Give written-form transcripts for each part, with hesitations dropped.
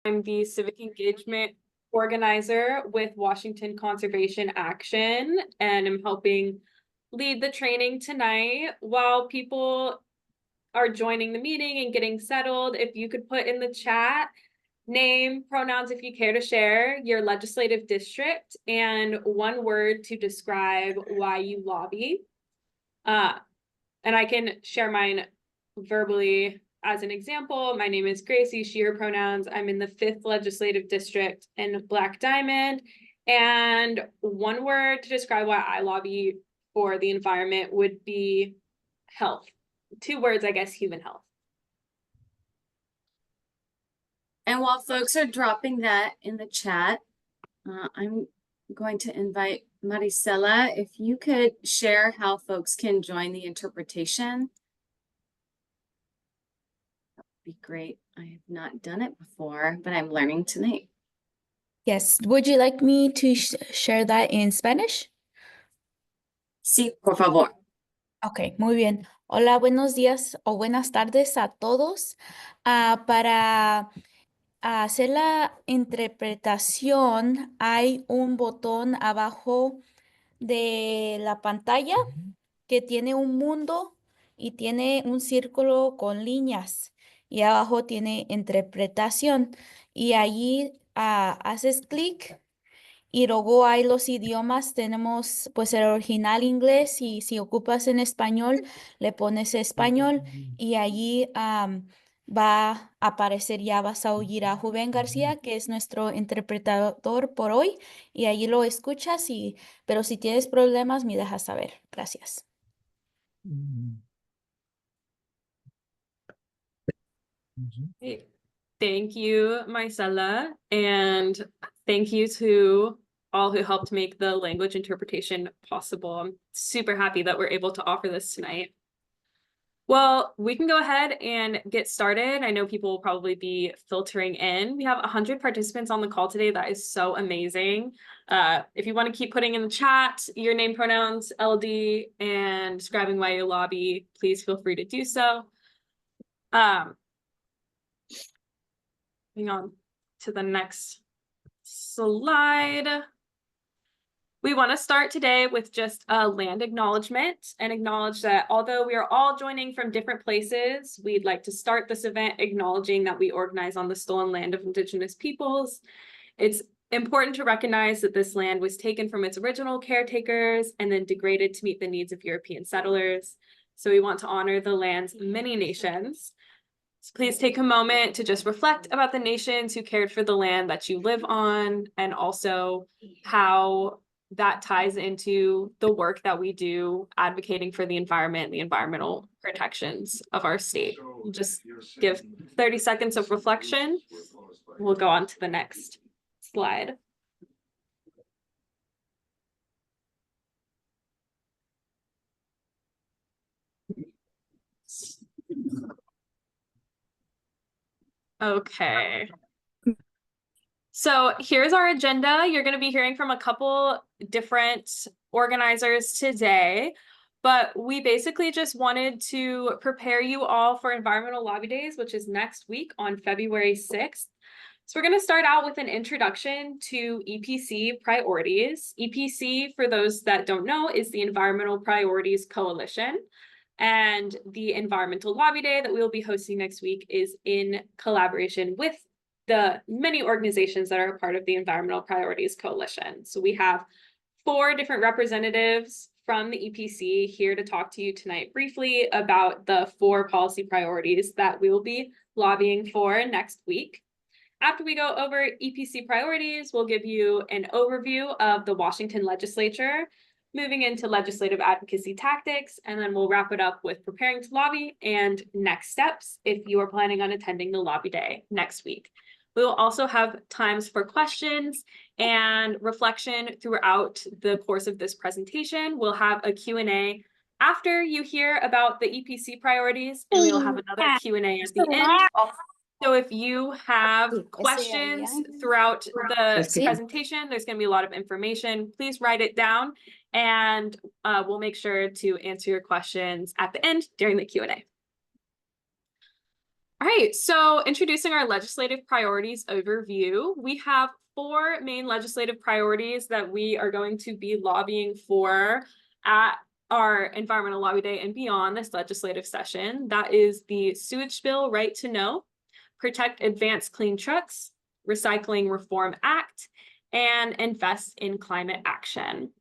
I'm the civic engagement organizer with Washington Conservation Action, and I'm helping lead the training tonight. While people are joining the meeting and getting settled, if you could put in the chat name, pronouns if you care to share, your legislative district, and one word to describe why you lobby. And I can share mine verbally as an example. My name is Gracie, she, her pronouns. I'm in the 5th Legislative District in Black Diamond. And one word to describe why I lobby for the environment would be health. 2 words, I guess, human health. And while folks are dropping that in the chat, I'm going to invite Maricela, if you could share how folks can join the interpretation. That would be great. I have not done it before, but I'm learning tonight. Yes. Would you like me to share that in Spanish? Sí, por favor. Ok, muy bien. Hola, buenos días o buenas tardes a todos. Para hacer la interpretación, hay un botón abajo de la pantalla que tiene un mundo y tiene un círculo con líneas. Y abajo tiene interpretación. Y allí haces clic. Y luego hay los idiomas, tenemos pues el original inglés y si ocupas en español, le pones español y allí va a aparecer, ya vas a oír a Rubén García, que es nuestro interpretador por hoy, y allí lo escuchas, pero si tienes problemas, me dejas saber. Gracias. Thank you, Maricela, and thank you to all who helped make the language interpretation possible. I'm super happy that we're able to offer this tonight. Well, we can go ahead and get started. I know people will probably be filtering in. We have 100 participants on the call today. That is so amazing. If you want to keep putting in the chat your name, pronouns, LD, and describing why you lobby, please feel free to do so. Moving on to the next slide. We want to start today with just a land acknowledgement and acknowledge that although we are all joining from different places, we'd like to start this event acknowledging that we organize on the stolen land of Indigenous peoples. It's important to recognize that this land was taken from its original caretakers and then degraded to meet the needs of European settlers. So we want to honor the land's many nations. So please take a moment to just reflect about the nations who cared for the land that you live on, and also how that ties into the work that we do advocating for the environment, the environmental protections of our state. We'll just give 30 seconds of reflection. We'll go on to the next slide. Okay. So here's our agenda. You're going to be hearing from a couple different organizers today, but we basically just wanted to prepare you all for Environmental Lobby Days, which is next week on February 6th. So we're going to start out with an introduction to EPC priorities. EPC, for those that don't know, is the Environmental Priorities Coalition. And the Environmental Lobby Day that we will be hosting next week is in collaboration with the many organizations that are a part of the Environmental Priorities Coalition. So we have 4 different representatives from the EPC here to talk to you tonight briefly about the 4 policy priorities that we will be lobbying for next week. After we go over EPC priorities, we'll give you an overview of the Washington legislature, moving into legislative advocacy tactics, and then we'll wrap it up with preparing to lobby and next steps if you are planning on attending the lobby day next week. We will also have times for questions and reflection throughout the course of this presentation. We'll have a Q&A after you hear about the EPC priorities, and we'll have another Q&A at the end. So if you have questions throughout the presentation, there's going to be a lot of information. Please write it down, and we'll make sure to answer your questions at the end during the Q&A. All right, so introducing our legislative priorities overview, we have 4 main legislative priorities that we are going to be lobbying for at our Environmental Lobby Day and beyond this legislative session. That is the Sewage Bill Right to Know, Protect Advanced Clean Trucks, Recycling Reform Act, and Invest in Climate Action.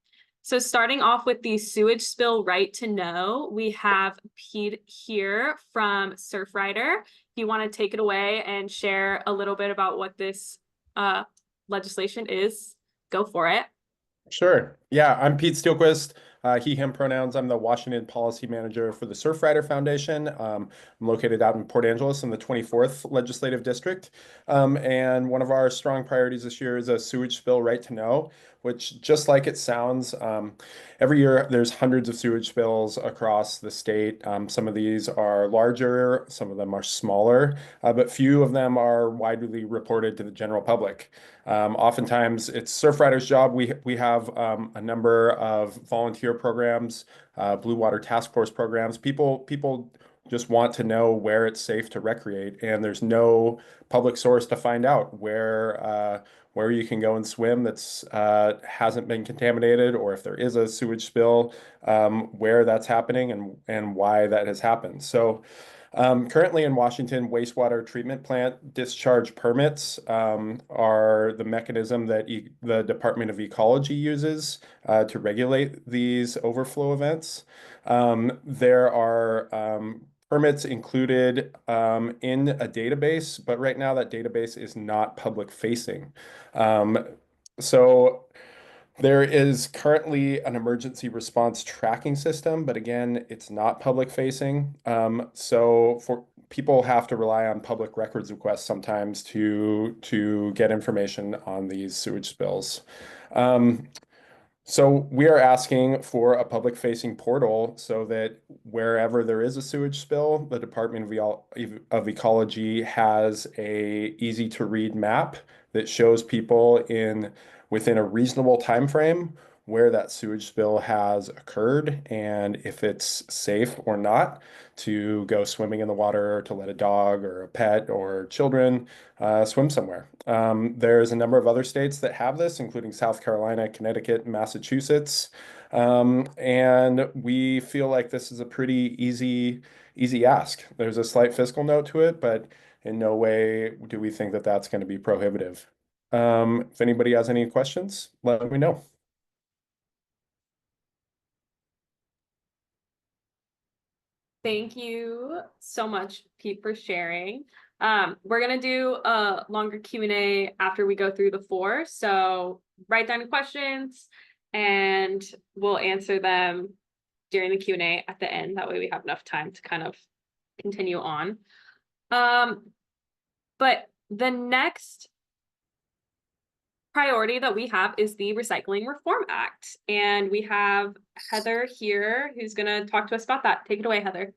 So starting off with the Sewage Spill Right to Know, we have Pete here from Surfrider. If you want to take it away and share a little bit about what this legislation is, go for it. Sure. Yeah, I'm Pete Steelquist. He, him pronouns. I'm the Washington Policy Manager for the Surfrider Foundation. I'm located out in Port Angeles in the 24th Legislative District. And one of our strong priorities this year is a sewage spill right to know, which just like it sounds, every year there's hundreds of sewage spills across the state. Some of these are larger, some of them are smaller, but few of them are widely reported to the general public. Oftentimes it's Surfrider's job. We have a number of volunteer programs, Blue Water Task Force programs. People just want to know where it's safe to recreate, and there's no public source to find out where you can go and swim that's hasn't been contaminated, or if there is a sewage spill, where that's happening and why that has happened. So currently in Washington, wastewater treatment plant discharge permits are the mechanism that the Department of Ecology uses to regulate these overflow events. There are permits included in a database, but right now that database is not public facing. So there is currently an emergency response tracking system, but again, it's not public facing. So for people have to rely on public records requests sometimes to get information on these sewage spills. So we are asking for a public-facing portal so that wherever there is a sewage spill, the Department of Ecology has a easy-to-read map that shows people within a reasonable time frame where that sewage spill has occurred and if it's safe or not to go swimming in the water, or to let a dog or a pet or children swim somewhere. There's a number of other states that have this, including South Carolina, Connecticut, Massachusetts. And we feel like this is a pretty easy ask. There's a slight fiscal note to it, but in no way do we think that that's going to be prohibitive. If anybody has any questions, let me know. Thank you so much, Pete, for sharing. We're gonna do a longer Q&A after we go through the 4. So write down your questions and we'll answer them during the Q&A at the end. That way we have enough time to kind of continue on. But the next priority that we have is the Recycling Reform Act. And we have Heather here who's going to talk to us about that. Take it away, Heather.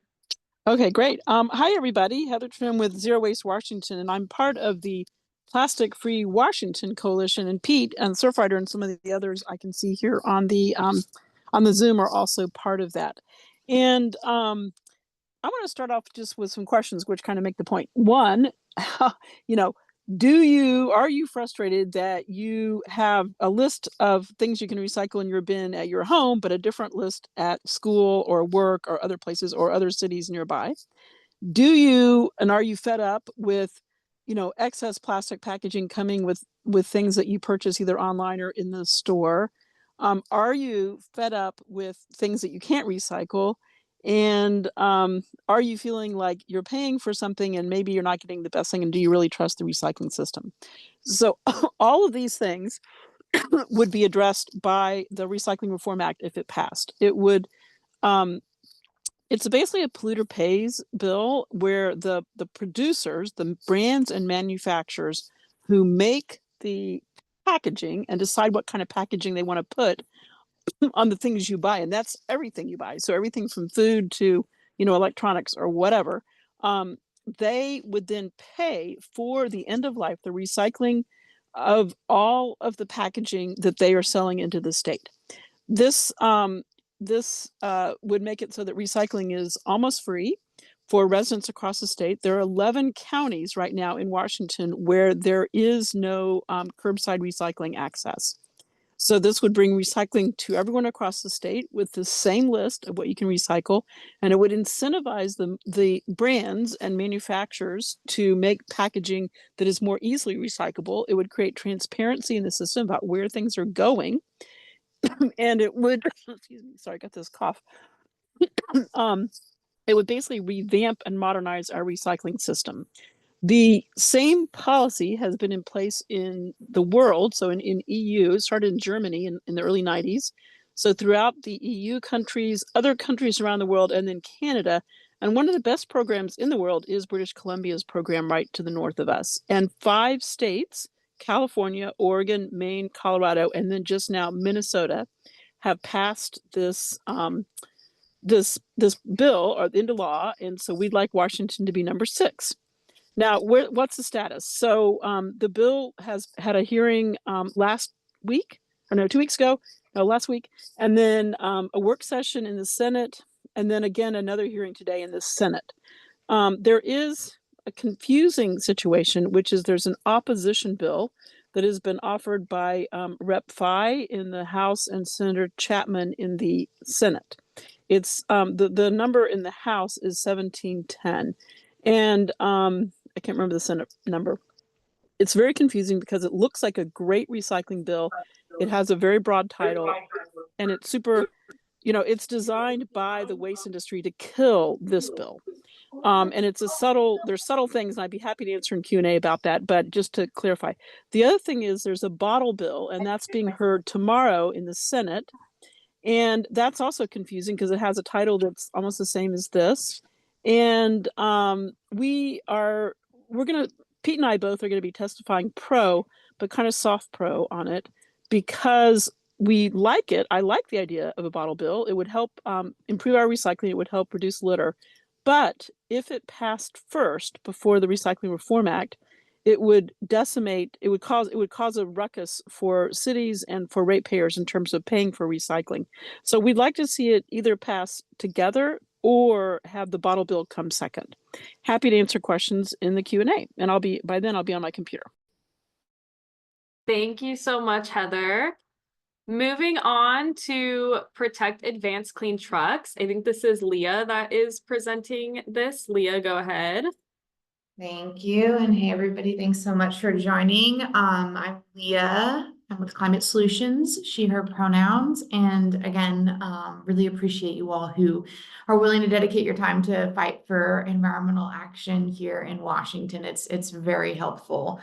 Okay, great. Hi, everybody. Heather Trim with Zero Waste Washington, and I'm part of the Plastic Free Washington Coalition. And Pete and Surfrider and some of the others I can see here on the Zoom are also part of that. And I want to start off just with some questions which kind of make the point. One, you know, are you frustrated that you have a list of things you can recycle in your bin at your home, but a different list at school or work or other places or other cities nearby? Are you fed up with, excess plastic packaging coming with things that you purchase either online or in the store? Are you fed up with things that you can't recycle? And are you feeling like you're paying for something and maybe you're not getting the best thing? And do you really trust the recycling system? So all of these things would be addressed by the Recycling Reform Act if it passed. It would, it's basically a polluter pays bill where the producers, the brands and manufacturers who make the packaging and decide what kind of packaging they want to put on the things you buy, and that's everything you buy. So everything from food to, electronics or whatever, they would then pay for the end of life, the recycling of all of the packaging that they are selling into the state. This would make it so that recycling is almost free for residents across the state. There are 11 counties right now in Washington where there is no curbside recycling access. So this would bring recycling to everyone across the state with the same list of what you can recycle, and it would incentivize the brands and manufacturers to make packaging that is more easily recyclable. It would create transparency in the system about where things are going, and it would, excuse me, sorry, I got this cough. It would basically revamp and modernize our recycling system. The same policy has been in place in the world. So in EU, it started in Germany in the early 90s. So throughout the EU countries, other countries around the world, and then Canada. And one of the best programs in the world is British Columbia's program right to the north of us. And 5 states, California, Oregon, Maine, Colorado, and then just now Minnesota, have passed this this bill or into law. And so we'd like Washington to be number 6. Now, what's the status? So the bill has had a hearing last week, or no, 2 weeks ago, no, last week, and then a work session in the Senate, and then again another hearing today in the Senate. There is a confusing situation, which is there's an opposition bill that has been offered by Rep. Fye in the House and Senator Chapman in the Senate. It's the number in the House is 1710, and I can't remember the Senate number. It's very confusing because it looks like a great recycling bill. It has a very broad title, and it's super, it's designed by the waste industry to kill this bill. And it's there's subtle things, and I'd be happy to answer in Q&A about that. But just to clarify, the other thing is there's a bottle bill, and that's being heard tomorrow in the Senate. And that's also confusing because it has a title that's almost the same as this. And Pete and I both are going to be testifying pro, but kind of soft pro on it because we like it. I like the idea of a bottle bill. It would help improve our recycling. It would help reduce litter. But if it passed first before the Recycling Reform Act, it would cause a ruckus for cities and for ratepayers in terms of paying for recycling. So we'd like to see it either pass together or have the bottle bill come second. Happy to answer questions in the Q&A, and by then I'll be on my computer. Thank you so much, Heather. Moving on to protect advanced clean trucks. I think this is Leah that is presenting this. Leah, go ahead. Thank you. And hey, everybody, thanks so much for joining. I'm Leah. I'm with Climate Solutions, she, her pronouns. And again, really appreciate you all who are willing to dedicate your time to fight for environmental action here in Washington. It's very helpful.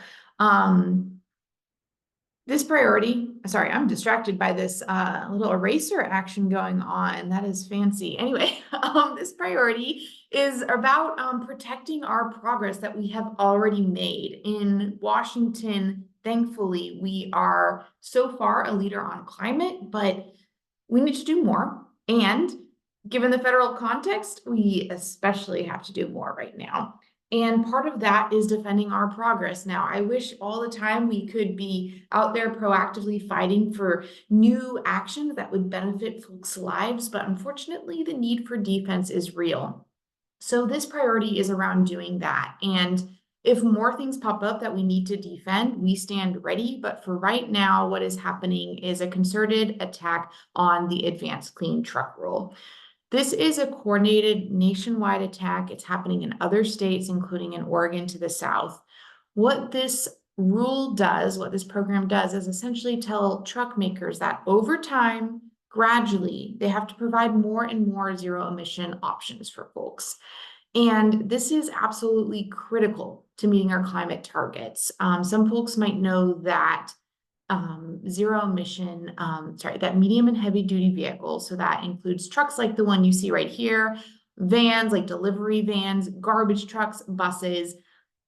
This priority, sorry, I'm distracted by this little eraser action going on. That is fancy. Anyway, this priority is about protecting our progress that we have already made. In Washington, thankfully, we are so far a leader on climate, but we need to do more. And given the federal context, we especially have to do more right now. And part of that is defending our progress. Now, I wish all the time we could be out there proactively fighting for new actions that would benefit folks' lives, but unfortunately, the need for defense is real. So this priority is around doing that. And if more things pop up that we need to defend, we stand ready. But for right now, what is happening is a concerted attack on the advanced clean truck rule. This is a coordinated nationwide attack. It's happening in other states, including in Oregon to the south. What this rule does, what this program does, is essentially tell truck makers that over time, gradually, they have to provide more and more zero emission options for folks. And this is absolutely critical to meeting our climate targets. Some folks might know that zero emission, that medium and heavy duty vehicles. So that includes trucks like the one you see right here, vans like delivery vans, garbage trucks, buses,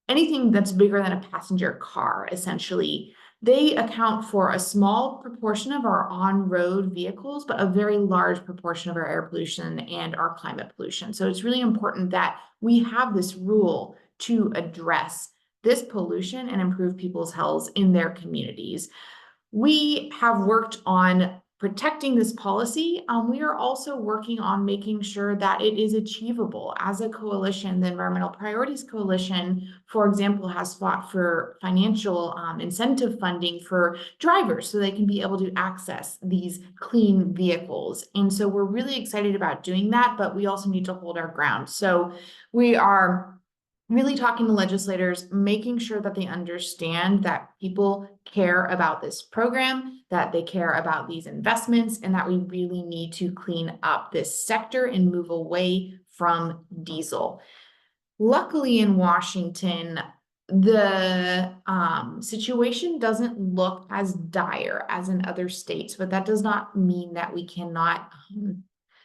anything that's bigger than a passenger car, essentially. They account for a small proportion of our on-road vehicles, but a very large proportion of our air pollution and our climate pollution. So it's really important that we have this rule to address this pollution and improve people's health in their communities. We have worked on protecting this policy, we are also working on making sure that it is achievable. As a coalition, the Environmental Priorities Coalition, for example, has fought for financial incentive funding for drivers so they can be able to access these clean vehicles. And so we're really excited about doing that, but we also need to hold our ground. So we are really talking to legislators, making sure that they understand that people care about this program, that they care about these investments, and that we really need to clean up this sector and move away from diesel. Luckily in Washington, the situation doesn't look as dire as in other states, but that does not mean that we cannot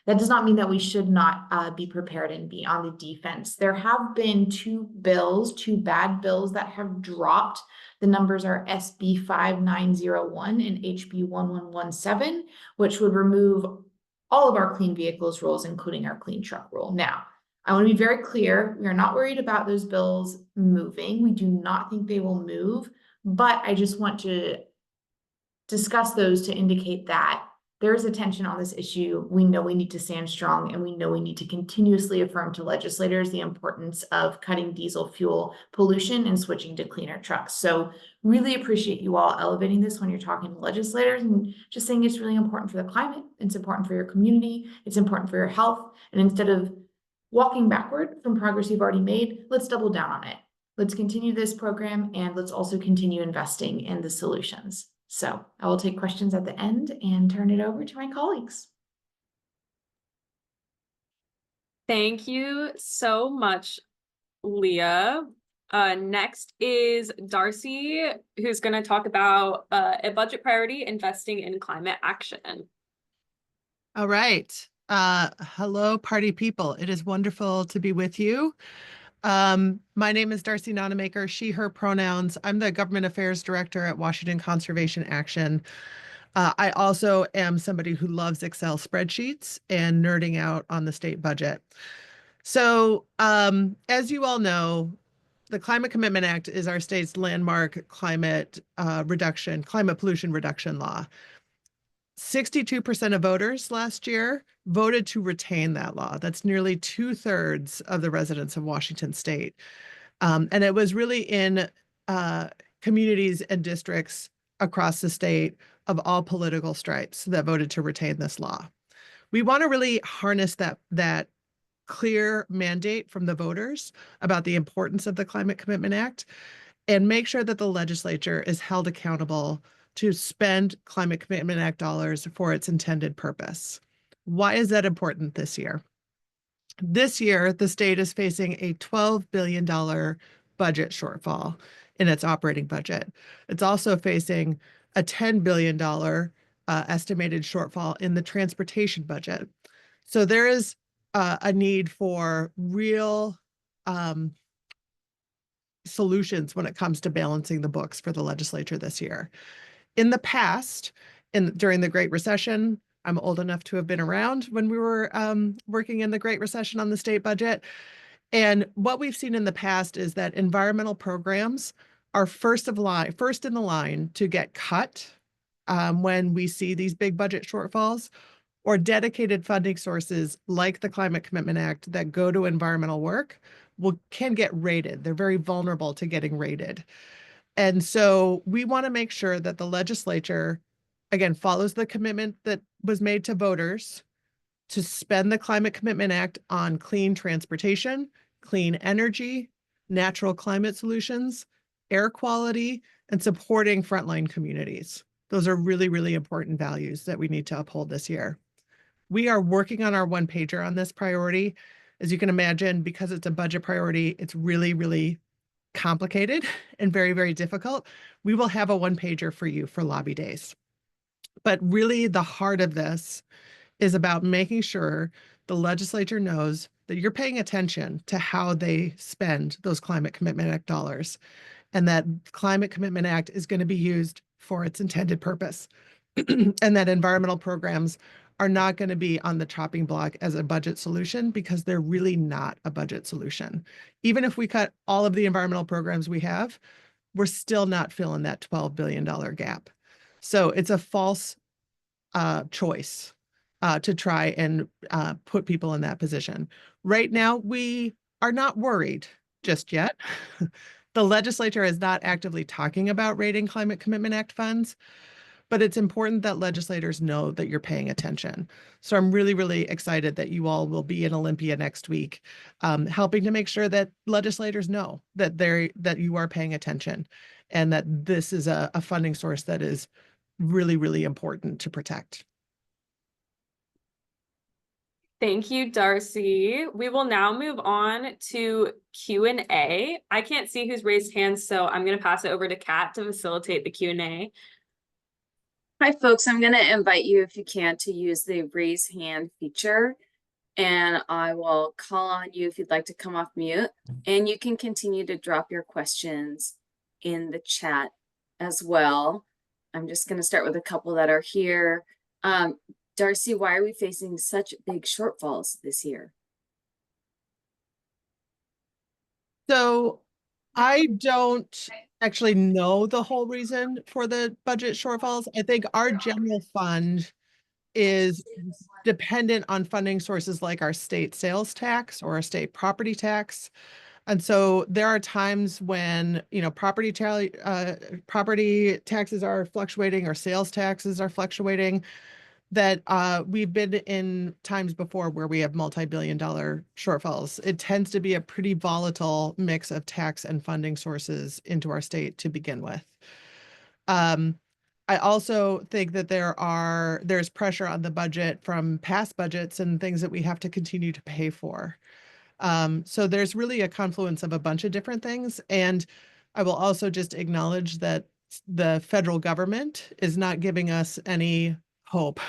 that does not mean that we should not be prepared and be on the defense. There have been two bad bills that have dropped. The numbers are SB 5901 and HB 1117, which would remove all of our clean vehicles rules, including our clean truck rule. Now, I want to be very clear. We are not worried about those bills moving. We do not think they will move, but I just want to discuss those to indicate that there is attention on this issue. We know we need to stand strong, and we know we need to continuously affirm to legislators the importance of cutting diesel fuel pollution and switching to cleaner trucks. So really appreciate you all elevating this when you're talking to legislators and just saying it's really important for the climate. It's important for your community. It's important for your health. And instead of walking backward from progress you've already made, let's double down on it. Let's continue this program, and let's also continue investing in the solutions. So I will take questions at the end and turn it over to my colleagues. Thank you so much, Leah. Next is Darcy, who's going to talk about a budget priority, investing in climate action. All right. Hello, party people. It is wonderful to be with you. My name is Darcy Nonamaker, she, her pronouns. I'm the Government Affairs Director at Washington Conservation Action. I also am somebody who loves Excel spreadsheets and nerding out on the state budget. So as you all know, the Climate Commitment Act is our state's landmark climate pollution reduction law. 62% of voters last year voted to retain that law. That's nearly 2/3 of the residents of Washington state. And it was really in communities and districts across the state of all political stripes that voted to retain this law. We want to really harness that clear mandate from the voters about the importance of the Climate Commitment Act and make sure that the legislature is held accountable to spend Climate Commitment Act dollars for its intended purpose. Why is that important this year? This year, the state is facing a $12 billion budget shortfall in its operating budget. It's also facing a $10 billion estimated shortfall in the transportation budget. So there is a need for real solutions when it comes to balancing the books for the legislature this year. In the past, during the Great Recession, I'm old enough to have been around when we were working in the Great Recession on the state budget. And what we've seen in the past is that environmental programs are first in the line to get cut when we see these big budget shortfalls, or dedicated funding sources like the Climate Commitment Act that go to environmental work can get rated. They're very vulnerable to getting rated. And so we want to make sure that the legislature, again, follows the commitment that was made to voters to spend the Climate Commitment Act on clean transportation, clean energy, natural climate solutions, air quality, and supporting frontline communities. Those are really, really important values that we need to uphold this year. We are working on our one-pager on this priority. As you can imagine, because it's a budget priority, it's really, really complicated and very, very difficult. We will have a one-pager for you for lobby days. But really the heart of this is about making sure the legislature knows that you're paying attention to how they spend those Climate Commitment Act dollars, and that Climate Commitment Act is going to be used for its intended purpose, and that environmental programs are not going to be on the chopping block as a budget solution, because they're really not a budget solution. Even if we cut all of the environmental programs we have, we're still not filling that $12 billion gap. So it's a false choice to try and put people in that position. Right now, we are not worried just yet. The legislature is not actively talking about rating Climate Commitment Act funds, but it's important that legislators know that you're paying attention. So I'm really, really excited that you all will be in Olympia next week, helping to make sure that legislators know that you are paying attention and that this is a funding source that is really, really important to protect. Thank you, Darcy. We will now move on to Q&A. I can't see who's raised hands, so I'm going to pass it over to Kat to facilitate the Q&A. Hi, folks. I'm going to invite you, if you can, to use the raise hand feature, and I will call on you if you'd like to come off mute, and you can continue to drop your questions in the chat as well. I'm just going to start with a couple that are here. Darcy, why are we facing such big shortfalls this year? So I don't actually know the whole reason for the budget shortfalls. I think our general fund is dependent on funding sources like our state sales tax or our state property tax. And so there are times when, you know, property taxes are fluctuating or sales taxes are fluctuating, that we've been in times before where we have multi-billion-dollar shortfalls. It tends to be a pretty volatile mix of tax and funding sources into our state to begin with. I also think that there's pressure on the budget from past budgets and things that we have to continue to pay for. So there's really a confluence of a bunch of different things. And I will also just acknowledge that the federal government is not giving us any hope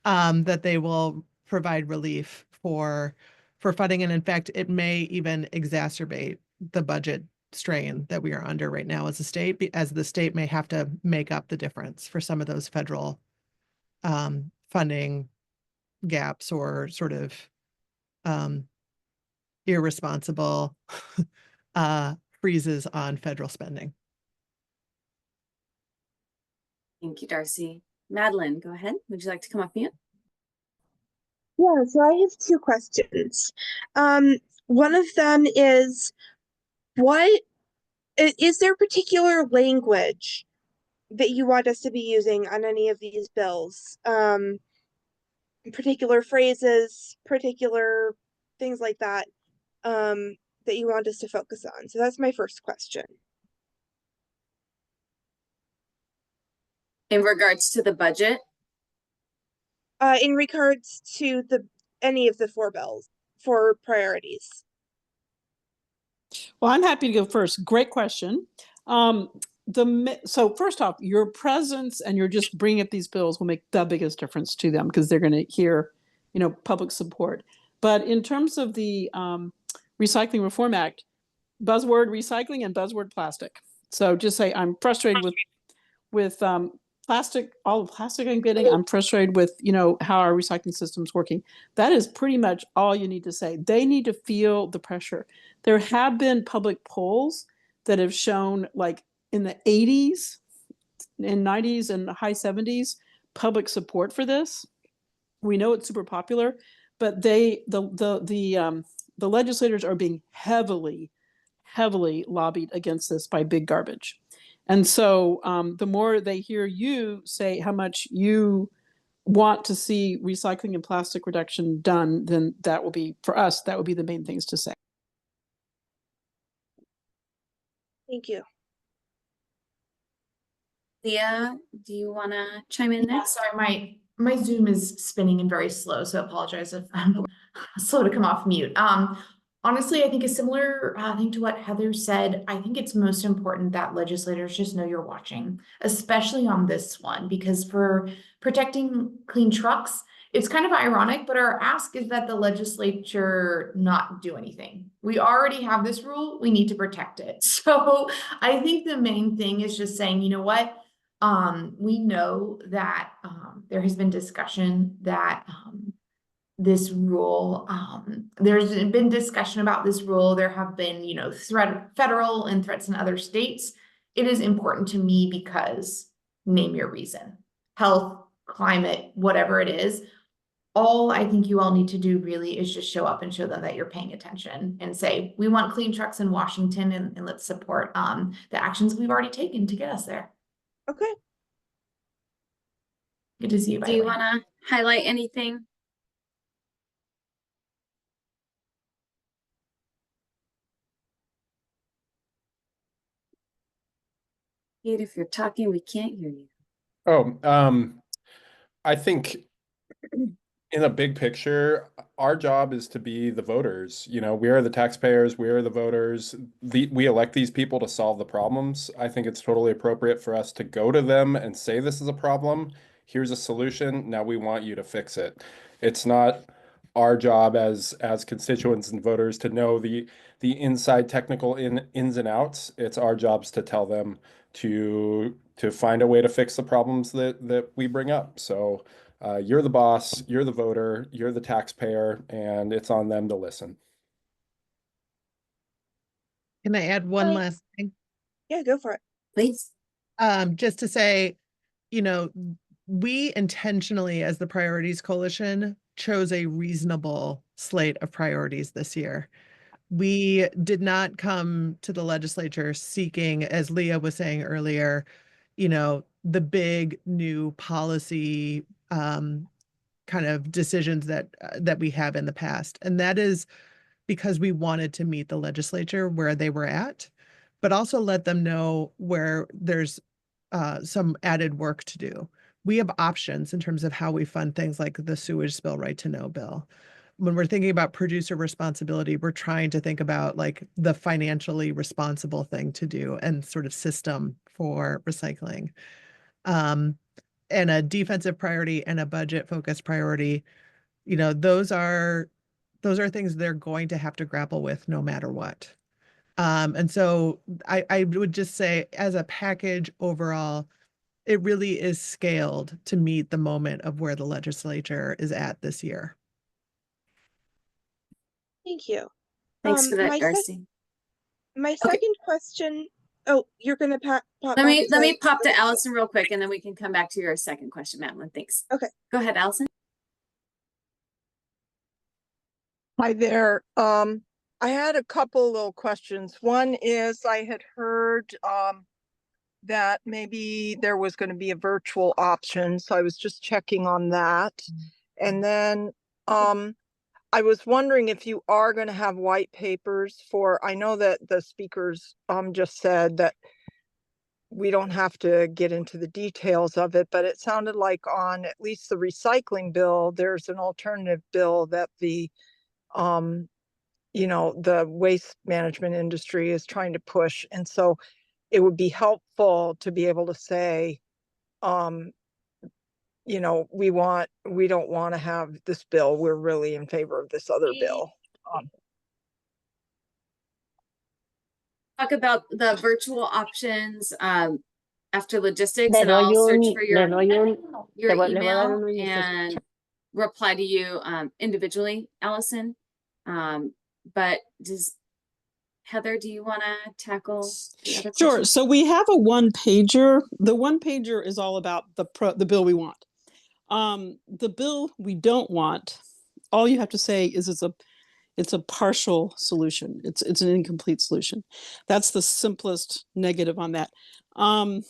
that they will provide relief for funding. And in fact, it may even exacerbate the budget strain that we are under right now as a state, as the state may have to make up the difference for some of those federal funding gaps or sort of irresponsible freezes on federal spending. Thank you, Darcy. Madeline, go ahead. Would you like to come off mute? Yeah, so I have two questions. One of them is, is there particular language that you want us to be using on any of these bills? Particular phrases, particular things like that, that you want us to focus on? So that's my first question. In regards to the budget? In regards to any of the four bills for priorities. Well, I'm happy to go first. Great question. So first off, your presence and your just bringing up these bills will make the biggest difference to them because they're going to hear, you know, public support. But in terms of the Recycling Reform Act, buzzword recycling and buzzword plastic. So just say I'm frustrated with plastic, all the plastic I'm getting. I'm frustrated with, you know, how our recycling system's working. That is pretty much all you need to say. They need to feel the pressure. There have been public polls that have shown, like in the 80s and 90s and high 70s, public support for this. We know it's super popular, but the legislators are being heavily lobbied against this by big garbage. And so the more they hear you say how much you want to see recycling and plastic reduction done, then that will be, for us, that would be the main things to say. Thank you. Leah, do you want to chime in next? Sorry, my Zoom is spinning and very slow, so I apologize if I'm slow to come off mute. Honestly, I think a similar thing to what Heather said. I think it's most important that legislators just know you're watching, especially on this one, because for protecting clean trucks, it's kind of ironic, but our ask is that the legislature not do anything. We already have this rule, we need to protect it. So I think the main thing is just saying, you know what? We know that there has been discussion that this rule, there's been discussion about this rule. There have been, you know, federal and threats in other states. It is important to me because name your reason: health, climate, whatever it is. All I think you all need to do really is just show up and show them that you're paying attention and say, we want clean trucks in Washington, and let's support the actions we've already taken to get us there. Okay. Good to see you, by Do the you way. want to highlight anything? Pete, if you're talking, we can't hear you. Oh, I think in a big picture, our job is to be the voters. You know, we are the taxpayers, we are the voters. We elect these people to solve the problems. I think it's totally appropriate for us to go to them and say, this is a problem. Here's a solution. Now we want you to fix it. It's not our job as constituents and voters to know the inside technical ins and outs. It's our jobs to tell them to find a way to fix the problems that we bring up. So you're the boss, you're the voter, you're the taxpayer, and it's on them to listen. Can I add one last thing? Yeah, go for it. Please. Just to say, you know, we intentionally, as the Priorities Coalition, chose a reasonable slate of priorities this year. We did not come to the legislature seeking, as Leah was saying earlier, you know, the big new policy kind of decisions that we have in the past. And that is because we wanted to meet the legislature where they were at, but also let them know where there's some added work to do. We have options in terms of how we fund things like the sewage spill right to know bill. When we're thinking about producer responsibility, we're trying to think about like the financially responsible thing to do and sort of system for recycling. And a defensive priority and a budget focused priority, you know, those are things they're going to have to grapple with no matter what. And so I would just say, as a package overall, it really is scaled to meet the moment of where the legislature is at this year. Thank you. Thanks for that, my Darcy. My second question. Oh, you're gonna pop Let back me to- pop to Allison real quick, and then we can come back to your second question, Madeline. Thanks. Okay. Go ahead, Allison. Hi there. I had a couple little questions. One is I had heard that maybe there was going to be a virtual option, so I was just checking on that. And then I was wondering if you are going to have white papers for, I know that the speakers just said that we don't have to get into the details of it, but it sounded like on at least the recycling bill, there's an alternative bill that the you know, the waste management industry is trying to push. And so it would be helpful to be able to say, you know, we don't want to have this bill. We're really in favor of this other bill. Talk about the virtual options after logistics, and I'll search for your email and reply to you individually, Allison. But Heather, do you want to tackle the other Sure. questions? So we have a one pager. The one pager is all about the bill we want. The bill we don't want, all you have to say is it's a partial solution. It's an incomplete solution. That's the simplest negative on that. I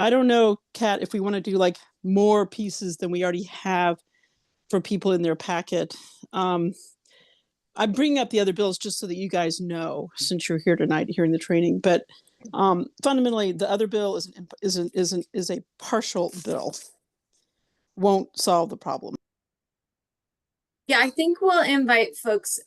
don't know, Kat, if we want to do like more pieces than we already have for people in their packet. I'm bringing up the other bills just so that you guys know, since you're here tonight hearing the training. But fundamentally, the other bill is a partial bill. Won't solve the problem. Yeah, I think we'll invite folks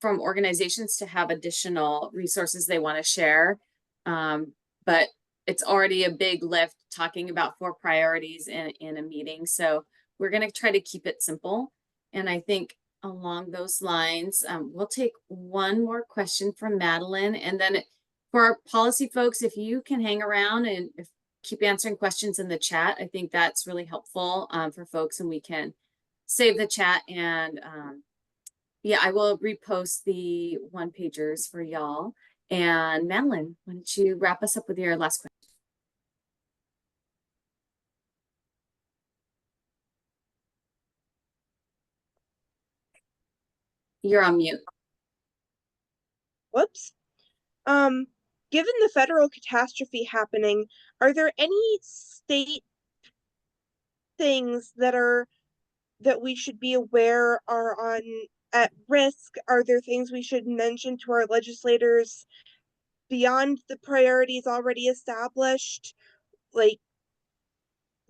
from organizations to have additional resources they want to share. But it's already a big lift talking about 4 priorities in a meeting. So we're going to try to keep it simple. And I think along those lines, we'll take one more question from Madeline. And then for our policy folks, if you can hang around and keep answering questions in the chat, I think that's really helpful for folks, and we can save the chat. And yeah, I will repost the one pagers for y'all. And Madeline, why don't you wrap us up with your last question? You're on mute. Whoops. Given the federal catastrophe happening, are there any state things that we should be aware are at risk? Are there things we should mention to our legislators beyond the priorities already established? Like,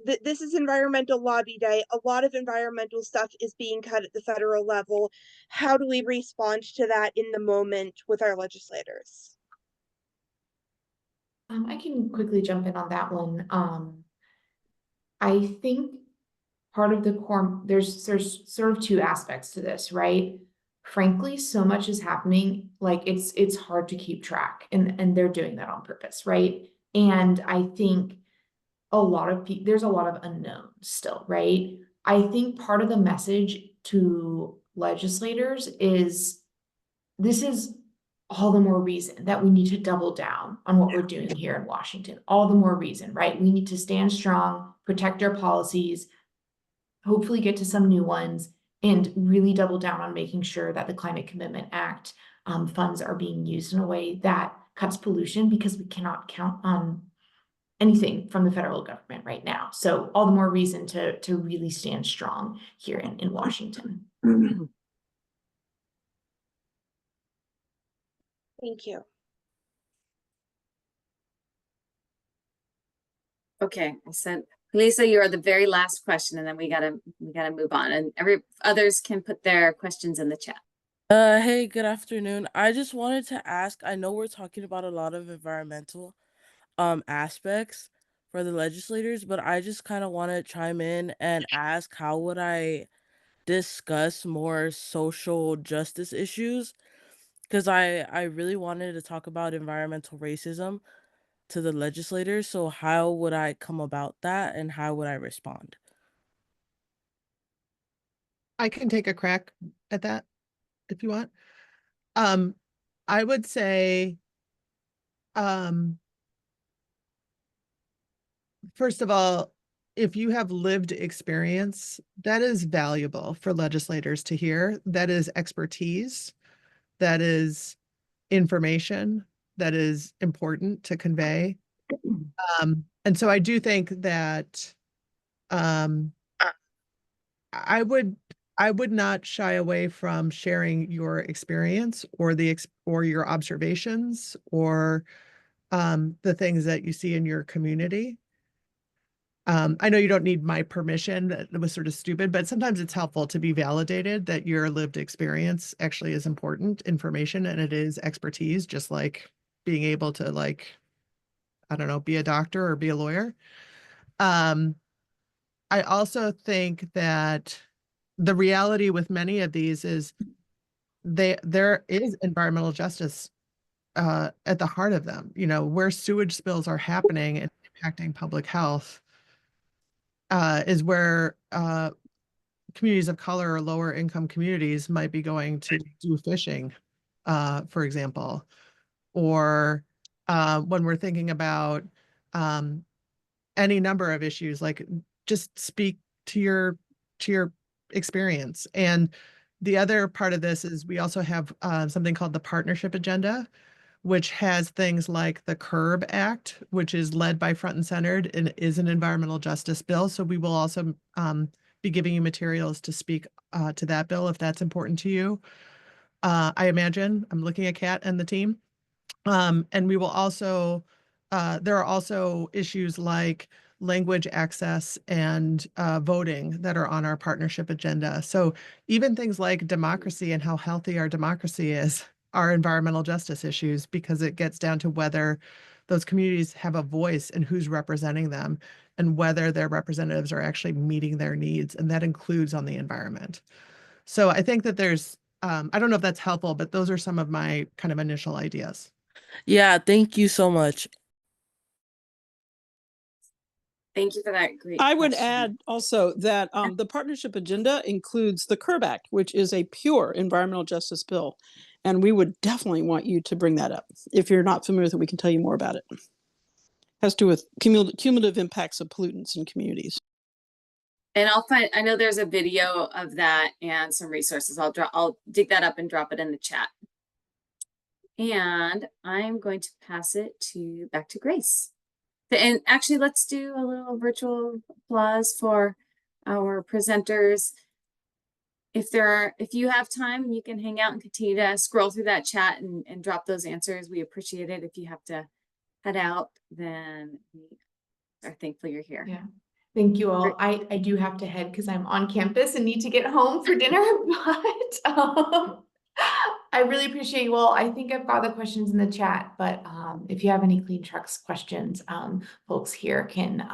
this is Environmental Lobby Day. A lot of environmental stuff is being cut at the federal level. How do we respond to that in the moment with our legislators? I can quickly jump in on that one. I think part of the core, there's sort of two aspects to this, right? Frankly, so much is happening, like it's hard to keep track, and they're doing that on purpose, right? And I think there's a lot of unknowns still, right? I think part of the message to legislators is this is all the more reason that we need to double down on what we're doing here in Washington. All the more reason, right? We need to stand strong, protect our policies, hopefully get to some new ones, and really double down on making sure that the Climate Commitment Act funds are being used in a way that cuts pollution, because we cannot count on anything from the federal government right now. So all the more reason to really stand strong here in Washington. Thank you. Okay, I said, Lisa, you are the very last question, and then we gotta move on, and others can put their questions in the chat. Hey, good afternoon. I just wanted to ask, I know we're talking about a lot of environmental aspects for the legislators, but I just kind of want to chime in and ask, how would I discuss more social justice issues? Because I really wanted to talk about environmental racism to the legislators, so how would I come about that, and how would I respond? I can take a crack at that if you want. I would say, first of all, if you have lived experience, that is valuable for legislators to hear. That is expertise. That is information that is important to convey. And so I do think that I would not shy away from sharing your experience or or your observations or the things that you see in your community. I know you don't need my permission. That was sort of stupid, but sometimes it's helpful to be validated that your lived experience actually is important information, and it is expertise, just like being able to, like, I don't know, be a doctor or be a lawyer. I also think that the reality with many of these is there is environmental justice at the heart of them. You know, where sewage spills are happening and impacting public health is where communities of color or lower income communities might be going to do fishing, for example, or when we're thinking about any number of issues, like, just speak to your experience. And the other part of this is we also have something called the partnership agenda, which has things like the CURB Act, which is led by Front and Centered and is an environmental justice bill. So we will also be giving you materials to speak to that bill if that's important to you. I imagine, I'm looking at Kat and the team. And we will also, there are also issues like language access and voting that are on our partnership agenda. So even things like democracy and how healthy our democracy is are environmental justice issues, because it gets down to whether those communities have a voice and who's representing them and whether their representatives are actually meeting their needs. And that includes on the environment. So I think that there's, I don't know if that's helpful, but those are some of my kind of initial ideas. Yeah, thank you so much. Thank you for that great I would question. add also that the partnership agenda includes the CURB Act, which is a pure environmental justice bill. And we would definitely want you to bring that up. If you're not familiar with it, we can tell you more about it. It has to do with cumulative impacts of pollutants in communities. And I know there's a video of that and some resources. I'll dig that up and drop it in the chat. And I'm going to pass it back to Grace. And actually, let's do a little virtual applause for our presenters. If you have time and you can hang out and continue to scroll through that chat and drop those answers, we appreciate it. If you have to head out, then we are thankful you're here. Yeah. Thank you all. I do have to head because I'm on campus and need to get home for dinner, but I really appreciate you all. I think I've got the questions in the chat, but if you have any Clean Trucks questions, folks here can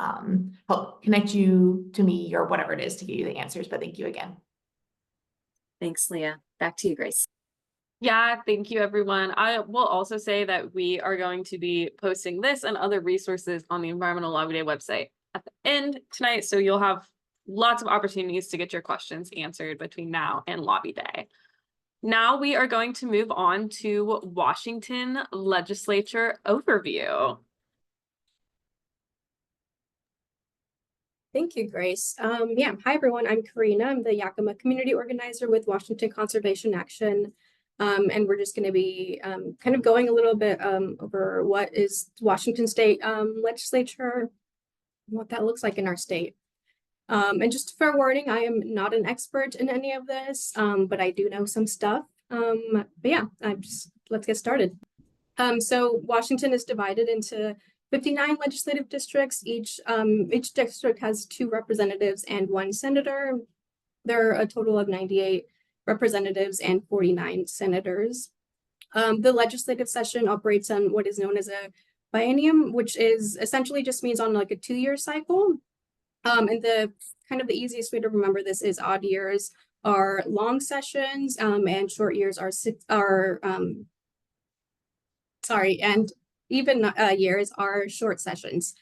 help connect you to me or whatever it is to give you the answers, but thank you again. Thanks, Leah. Back to you, Grace. Yeah, thank you, everyone. I will also say that we are going to be posting this and other resources on the Environmental Lobby Day website at the end tonight, so you'll have lots of opportunities to get your questions answered between now and Lobby Day. Now we are going to move on to Washington Legislature overview. Thank you, Grace. Yeah, hi everyone, I'm Karina. I'm the Yakima community organizer with Washington Conservation Action. And we're just going to be kind of going a little bit over what is Washington State Legislature, what that looks like in our state. And just fair warning, I am not an expert in any of this, but I do know some stuff. But yeah, let's get started. So Washington is divided into 59 legislative districts. Each district has 2 representatives and 1 senator. There are a total of 98 representatives and 49 senators. The legislative session operates on what is known as a biennium, which is essentially just means on like a 2-year cycle. And the kind of the easiest way to remember this is odd years are long sessions, and short years are and even years are short sessions.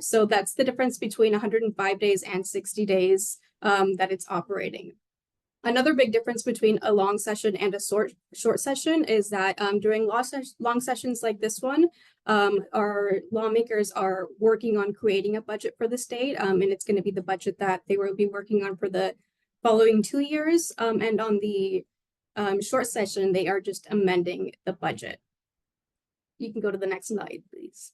So that's the difference between 105 days and 60 days that it's operating. Another big difference between a long session and a short session is that during long sessions like this one, our lawmakers are working on creating a budget for the state, and it's going to be the budget that they will be working on for the following 2 years. And on the short session, they are just amending the budget. You can go to the next slide, please.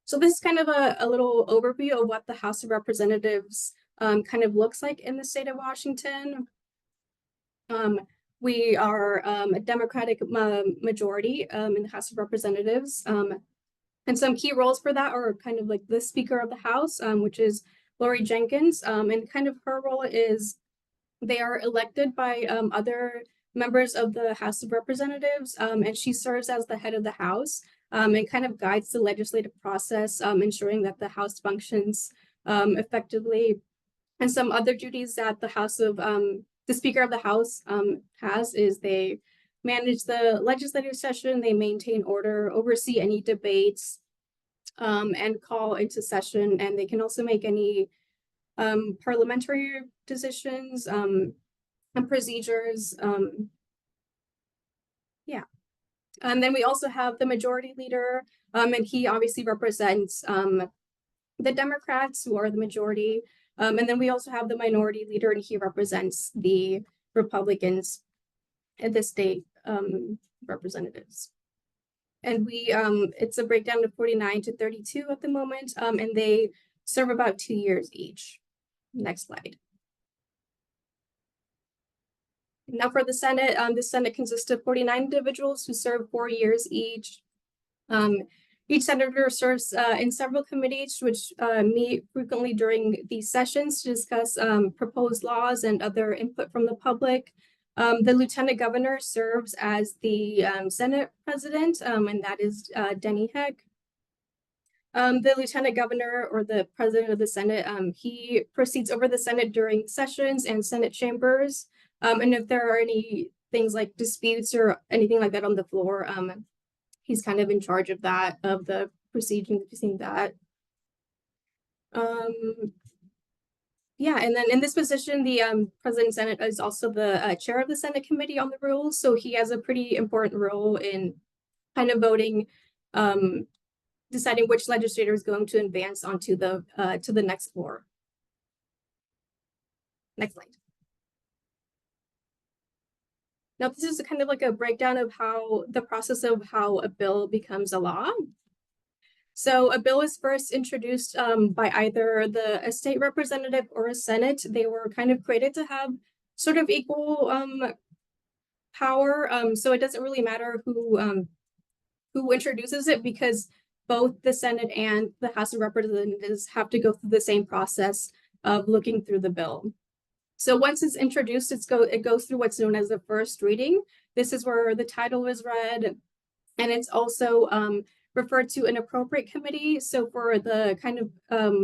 So this is kind of a little overview of what the House of Representatives kind of looks like in the state of Washington. We are a Democratic majority in the House of Representatives. And some key roles for that are kind of like the Speaker of the House, which is Lori Jenkins. And kind of her role is they are elected by other members of the House of Representatives, and she serves as the head of the House and kind of guides the legislative process, ensuring that the House functions effectively. And some other duties that the Speaker of the House has is they manage the legislative session, they maintain order, oversee any debates, and call into session, and they can also make any parliamentary decisions and procedures. Yeah. And then we also have the majority leader, and he obviously represents the Democrats, who are the majority. And then we also have the minority leader, and he represents the Republicans in the state representatives. And it's a breakdown of 49 to 32 at the moment, and they serve about 2 years each. Next slide. Now for the Senate consists of 49 individuals who serve 4 years each. Each senator serves in several committees, which meet frequently during these sessions to discuss proposed laws and other input from the public. The lieutenant governor serves as the Senate president, and that is Denny Heck. The lieutenant governor, or the president of the Senate, he proceeds over the Senate during sessions and Senate chambers. And if there are any things like disputes or anything like that on the floor, he's kind of in charge of that, of the proceeding that. Yeah, and then in this position, the President of the Senate is also the chair of the Senate Committee on the Rules. So he has a pretty important role in kind of voting, deciding which legislator is going to advance onto the to the next floor. Next slide. Now, this is kind of like a breakdown of how the process of how a bill becomes a law. So a bill is first introduced by either a state representative or a Senate. They were kind of created to have sort of equal power. So it doesn't really matter who introduces it, because both the Senate and the House of Representatives have to go through the same process of looking through the bill. So once it's introduced, it goes through what's known as the first reading. This is where the title is read, and it's also referred to an appropriate committee. So for the kind of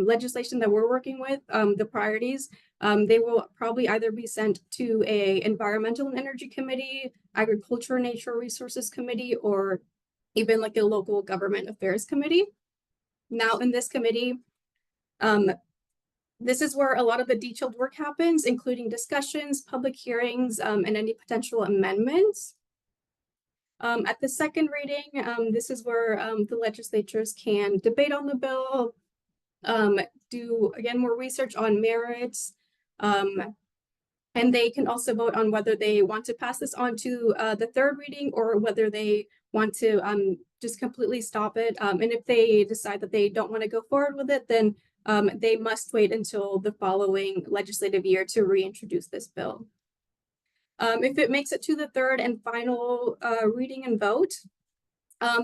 legislation that we're working with, the priorities, they will probably either be sent to a environmental and energy committee, agriculture and natural resources committee, or even like a local government affairs committee. Now in this committee, this is where a lot of the detailed work happens, including discussions, public hearings, and any potential amendments. At the second reading, this is where the legislatures can debate on the bill, do, again, more research on merits, and they can also vote on whether they want to pass this on to the third reading, or whether they want to just completely stop it. And if they decide that they don't want to go forward with it, then they must wait until the following legislative year to reintroduce this bill. If it makes it to the third and final reading and vote,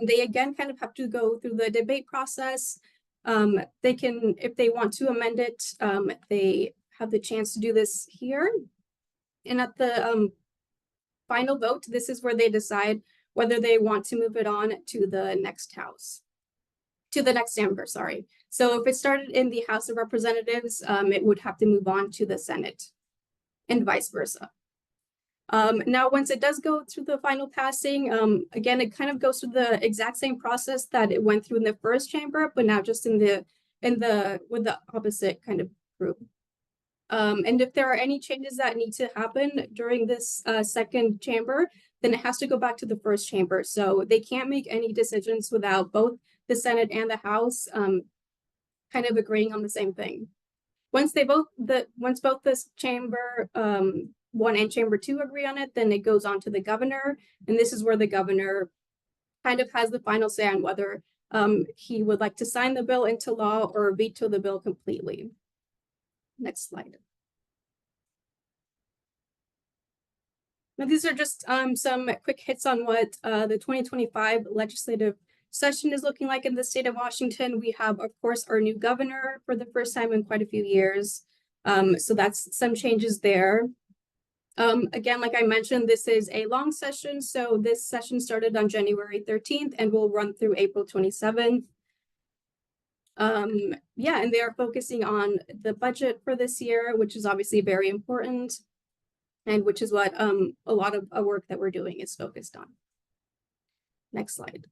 they again kind of have to go through the debate process. They can, if they want to amend it, they have the chance to do this here. And at the final vote, this is where they decide whether they want to move it on to the next house, to the next chamber, sorry. So if it started in the House of Representatives, it would have to move on to the Senate and vice versa. Now, once it does go through the final passing, again, it kind of goes through the exact same process that it went through in the first chamber, but now just with the opposite kind of group. And if there are any changes that need to happen during this second chamber, then it has to go back to the first chamber. So they can't make any decisions without both the Senate and the House kind of agreeing on the same thing. Once both this chamber 1 and chamber 2 agree on it, then it goes on to the governor, and this is where the governor kind of has the final say on whether he would like to sign the bill into law or veto the bill completely. Next slide. Now, these are just some quick hits on what the 2025 legislative session is looking like in the state of Washington. We have, of course, our new governor for the first time in quite a few years. So that's some changes there. Again, like I mentioned, this is a long session. So this session started on January 13th and will run through April 27th. Yeah, and they are focusing on the budget for this year, which is obviously very important, and which is what a lot of work that we're doing is focused on. Next slide.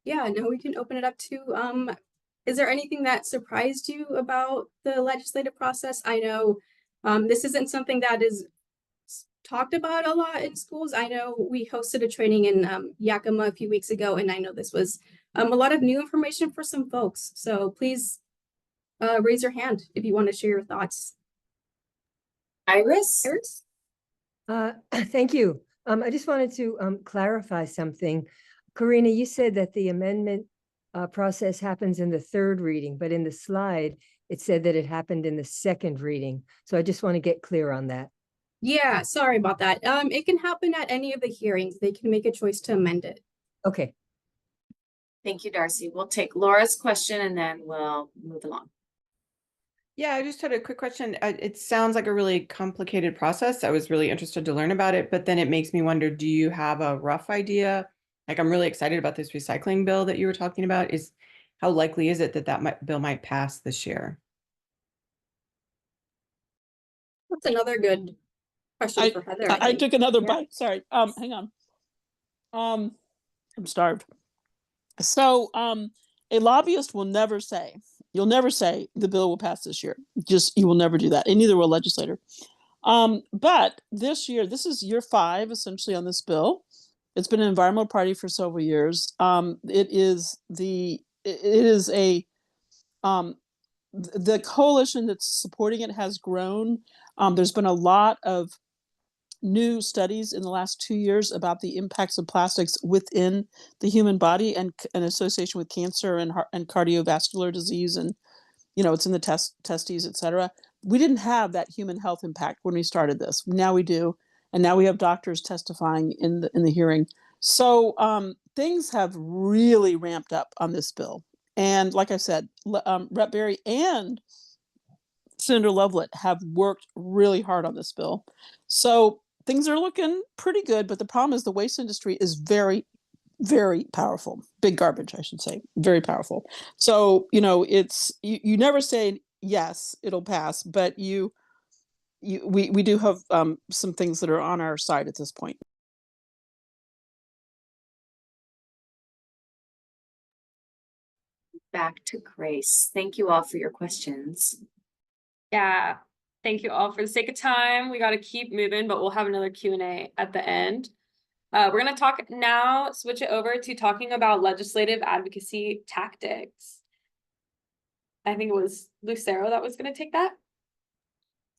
Yeah, now we can open it up to, is there anything that surprised you about the legislative process? I know this isn't something that is talked about a lot in schools. I know we hosted a training in Yakima a few weeks ago, and I know this was a lot of new information for some folks. So please raise your hand if you want to share your thoughts. Iris? Thank you. I just wanted to clarify something. Karina, you said that the amendment process happens in the third reading, but in the slide, it said that it happened in the second reading. So I just want to get clear on that. Yeah, sorry about that. It can happen at any of the hearings. They can make a choice to amend it. Okay. Thank you, Darcy. We'll take Laura's question and then we'll move along. Yeah, I just had a quick question. It sounds like a really complicated process. I was really interested to learn about it, but then it makes me wonder, do you have a rough idea? Like, I'm really excited about this recycling bill that you were talking about. How likely is it that bill might pass this year? That's another good question for Heather. I took another bite. Sorry. Hang on. I'm starved. So a lobbyist will never say, you'll never say the bill will pass this year. You will never do that, and neither will a legislator. But this year, this is year 5 essentially on this bill. It's been an environmental party for several years. It is a the coalition that's supporting it has grown. There's been a lot of new studies in the last 2 years about the impacts of plastics within the human body and an association with cancer and cardiovascular disease, and it's in the testes, etc. We didn't have that human health impact when we started this. Now we do, and now we have doctors testifying in the hearing. So things have really ramped up on this bill. And like I said, Rep. Berry and Senator Loveland have worked really hard on this bill. So things are looking pretty good, but the problem is the waste industry is very, very powerful. Big garbage, I should say. Very powerful. So, it's you never say yes, it'll pass, but we do have some things that are on our side at this point. Back to Grace. Thank you all for your questions. Yeah, thank you all. For the sake of time, we got to keep moving, but we'll have another Q&A at the end. We're going to talk now, switch it over to talking about legislative advocacy tactics. I think it was Lucero that was going to take that.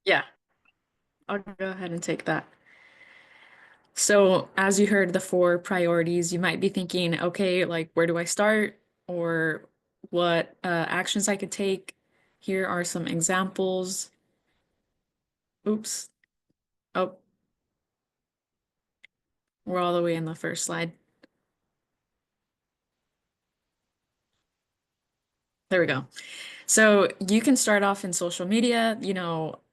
Yeah, I'll go ahead and take that. So as you heard the 4 priorities, you might be thinking, okay, like where do I start, or what actions I could take? Here are some examples. Oops. Oh, we're all the way in the first slide. There we go. So you can start off in social media,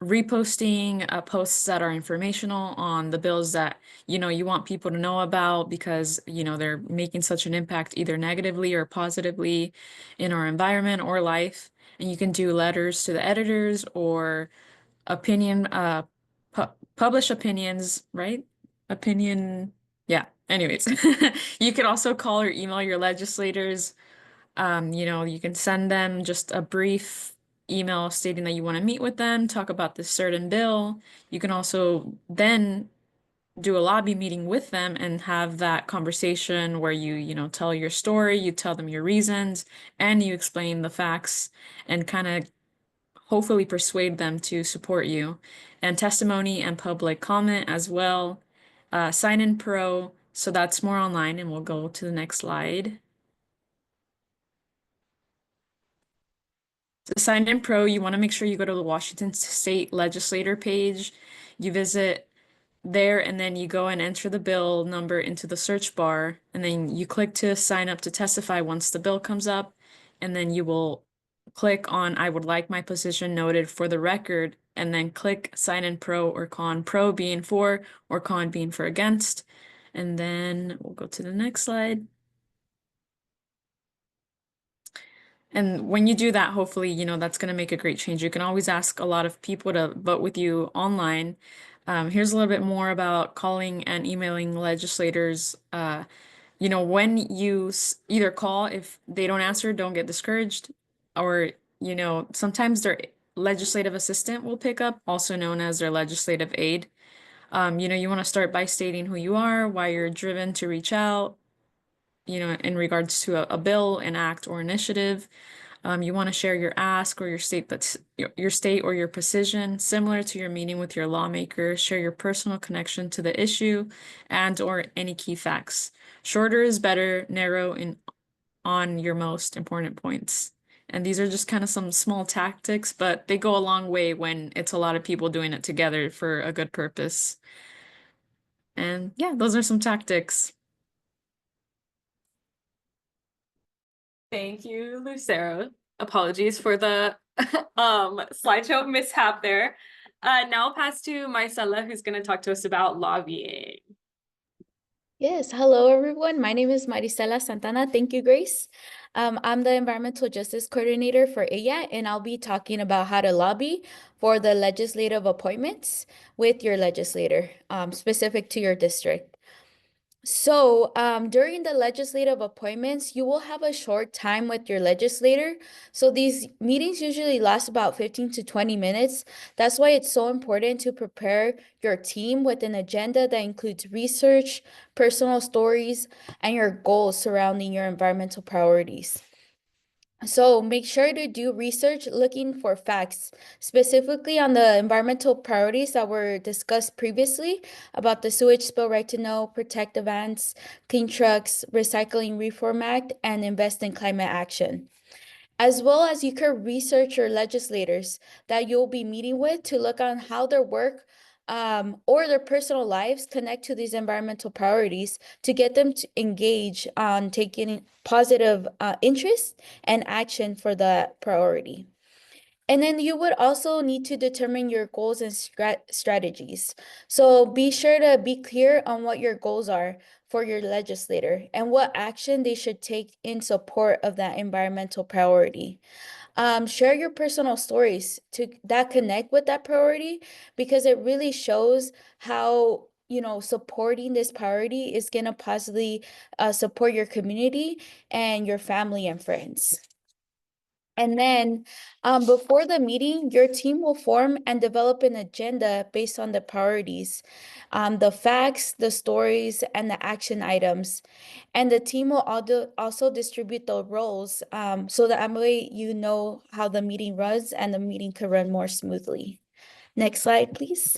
reposting posts that are informational on the bills that, you want people to know about because, they're making such an impact either negatively or positively in our environment or life. And you can do letters to the editors or publish opinions, right? Yeah. Anyways, you could also call or email your legislators. You can send them just a brief email stating that you want to meet with them, talk about this certain bill. You can also then do a lobby meeting with them and have that conversation where you tell your story, you tell them your reasons, and you explain the facts and kind of hopefully persuade them to support you. And testimony and public comment as well. Sign in pro, so that's more online, and we'll go to the next slide. To sign in pro, you want to make sure you go to the Washington State Legislator page. You visit there and then you go and enter the bill number into the search bar, and then you click to sign up to testify once the bill comes up, and then you will click on I would like my position noted for the record, and then click sign in pro or con, pro being for or con being for against. And then we'll go to the next slide. And when you do that, hopefully, that's going to make a great change. You can always ask a lot of people to vote with you online. Here's a little bit more about calling and emailing legislators. When you either call, if they don't answer, don't get discouraged. Or, sometimes their legislative assistant will pick up, also known as their legislative aide. You want to start by stating who you are, why you're driven to reach out, in regards to a bill, an act, or initiative. You want to share your ask or your state or your position, similar to your meeting with your lawmaker. Share your personal connection to the issue and or any key facts. Shorter is better, narrow on your most important points. And these are just kind of some small tactics, but they go a long way when it's a lot of people doing it together for a good purpose. And yeah, those are some tactics. Thank you, Lucero. Apologies for the slideshow mishap there. Now I'll pass to Marcela, who's going to talk to us about lobbying. Yes, hello everyone. My name is Marisela Santana. Thank you, Grace. I'm the Environmental Justice Coordinator for EYA, and I'll be talking about how to lobby for the legislative appointments with your legislator, specific to your district. So, during the legislative appointments, you will have a short time with your legislator. So these meetings usually last about 15 to 20 minutes. That's why it's so important to prepare your team with an agenda that includes research, personal stories, and your goals surrounding your environmental priorities. So make sure to do research looking for facts, specifically on the environmental priorities that were discussed previously about the sewage spill right to know, protect events, clean trucks, recycling reform act, and invest in climate action. As well as you could research your legislators that you'll be meeting with to look on how their work or their personal lives connect to these environmental priorities to get them to engage on taking positive interest and action for the priority. And then you would also need to determine your goals and strategies. So be sure to be clear on what your goals are for your legislator and what action they should take in support of that environmental priority. Share your personal stories that connect with that priority, because it really shows how, supporting this priority is going to positively support your community and your family and friends. And then before the meeting, your team will form and develop an agenda based on the priorities, the facts, the stories, and the action items. And the team will also distribute the roles so that way you know how the meeting runs and the meeting can run more smoothly. Next slide, please.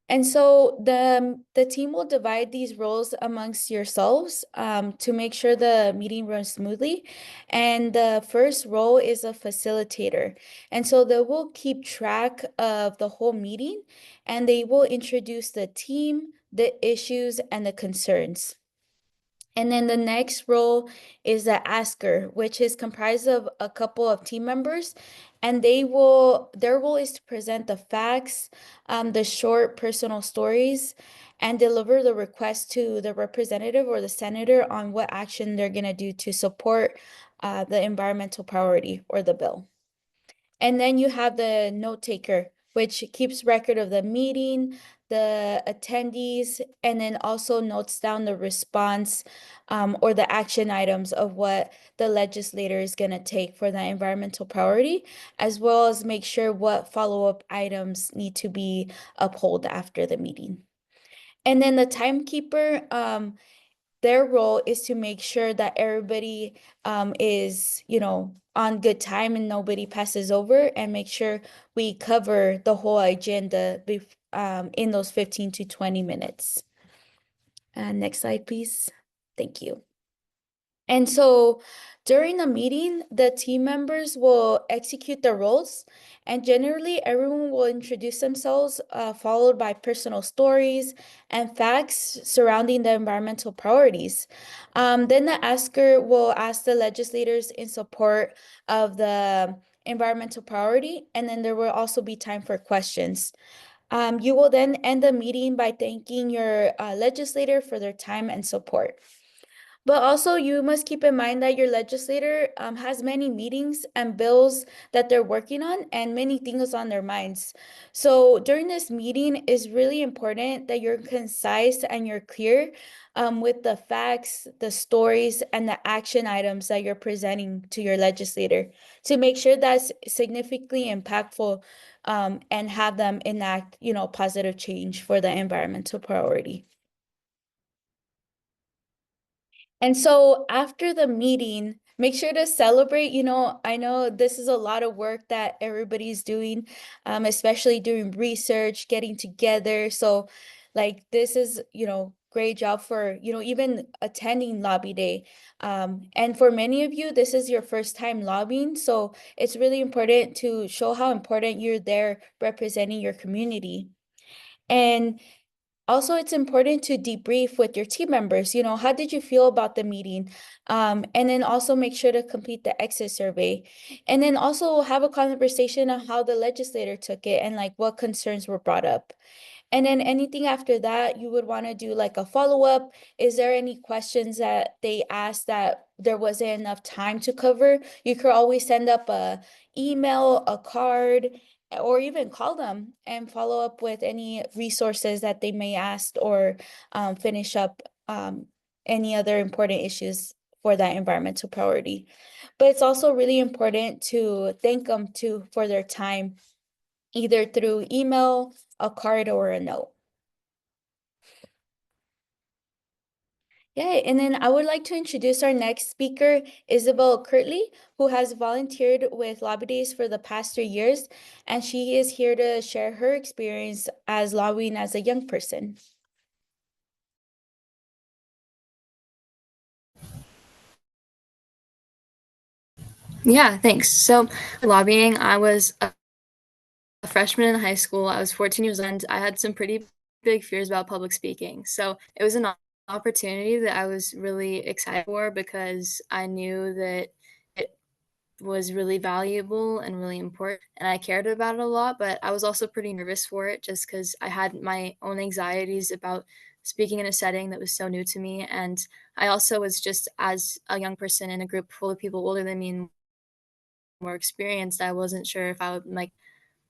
And so the team will divide these roles amongst yourselves to make sure the meeting runs smoothly. And the first role is a facilitator. And so they will keep track of the whole meeting and they will introduce the team, the issues, and the concerns. And then the next role is the asker, which is comprised of a couple of team members, and their role is to present the facts, the short personal stories, and deliver the request to the representative or the senator on what action they're gonna do to support the environmental priority or the bill. And then you have the note taker, which keeps record of the meeting, the attendees, and then also notes down the response or the action items of what the legislator is going to take for the environmental priority, as well as make sure what follow-up items need to be upheld after the meeting. And then the timekeeper, their role is to make sure that everybody is, on good time and nobody passes over, and make sure we cover the whole agenda in those 15 to 20 minutes. Next slide, please. Thank you. And so during the meeting, the team members will execute their roles, and generally everyone will introduce themselves, followed by personal stories and facts surrounding the environmental priorities. Then the asker will ask the legislators in support of the environmental priority, and then there will also be time for questions. You will then end the meeting by thanking your legislator for their time and support. But also, you must keep in mind that your legislator has many meetings and bills that they're working on and many things on their minds. So during this meeting, it's really important that you're concise and you're clear with the facts, the stories, and the action items that you're presenting to your legislator to make sure that's significantly impactful and have them enact, positive change for the environmental priority. And so after the meeting, make sure to celebrate. I know this is a lot of work that everybody's doing, especially doing research, getting together. So this is, great job for, even attending lobby day. And for many of you, this is your first time lobbying. So it's really important to show how important you're there representing your community. And also, it's important to debrief with your team members. How did you feel about the meeting? And then also make sure to complete the exit survey. And then also have a conversation on how the legislator took it and what concerns were brought up. And then anything after that, you would want to do a follow-up. Is there any questions that they asked that there wasn't enough time to cover? You could always send up a email, a card, or even call them and follow up with any resources that they may ask, or finish up any other important issues for that environmental priority. But it's also really important to thank them too for their time, either through email, a card, or a note. Yay, and then I would like to introduce our next speaker, Isabel Kirtley, who has volunteered with Lobby Days for the past 3 years, and she is here to share her experience as lobbying as a young person. Yeah, thanks. So lobbying, I was a freshman in high school. I was 14 years old and I had some pretty big fears about public speaking. So it was an opportunity that I was really excited for because I knew that it was really valuable and really important and I cared about it a lot, but I was also pretty nervous for it just because I had my own anxieties about speaking in a setting that was so new to me. And I also was just as a young person in a group full of people older than me and more experienced, I wasn't sure if I would like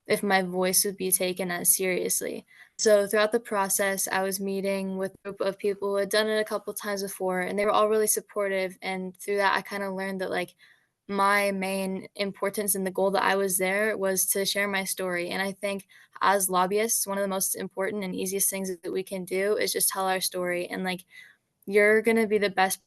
if my voice would be taken as seriously. So throughout the process, I was meeting with a group of people who had done it a couple times before, and they were all really supportive. And through that, I kind of learned that like my main importance and the goal that I was there was to share my story. And I think as lobbyists, one of the most important and easiest things that we can do is just tell our story. And like you're gonna be the best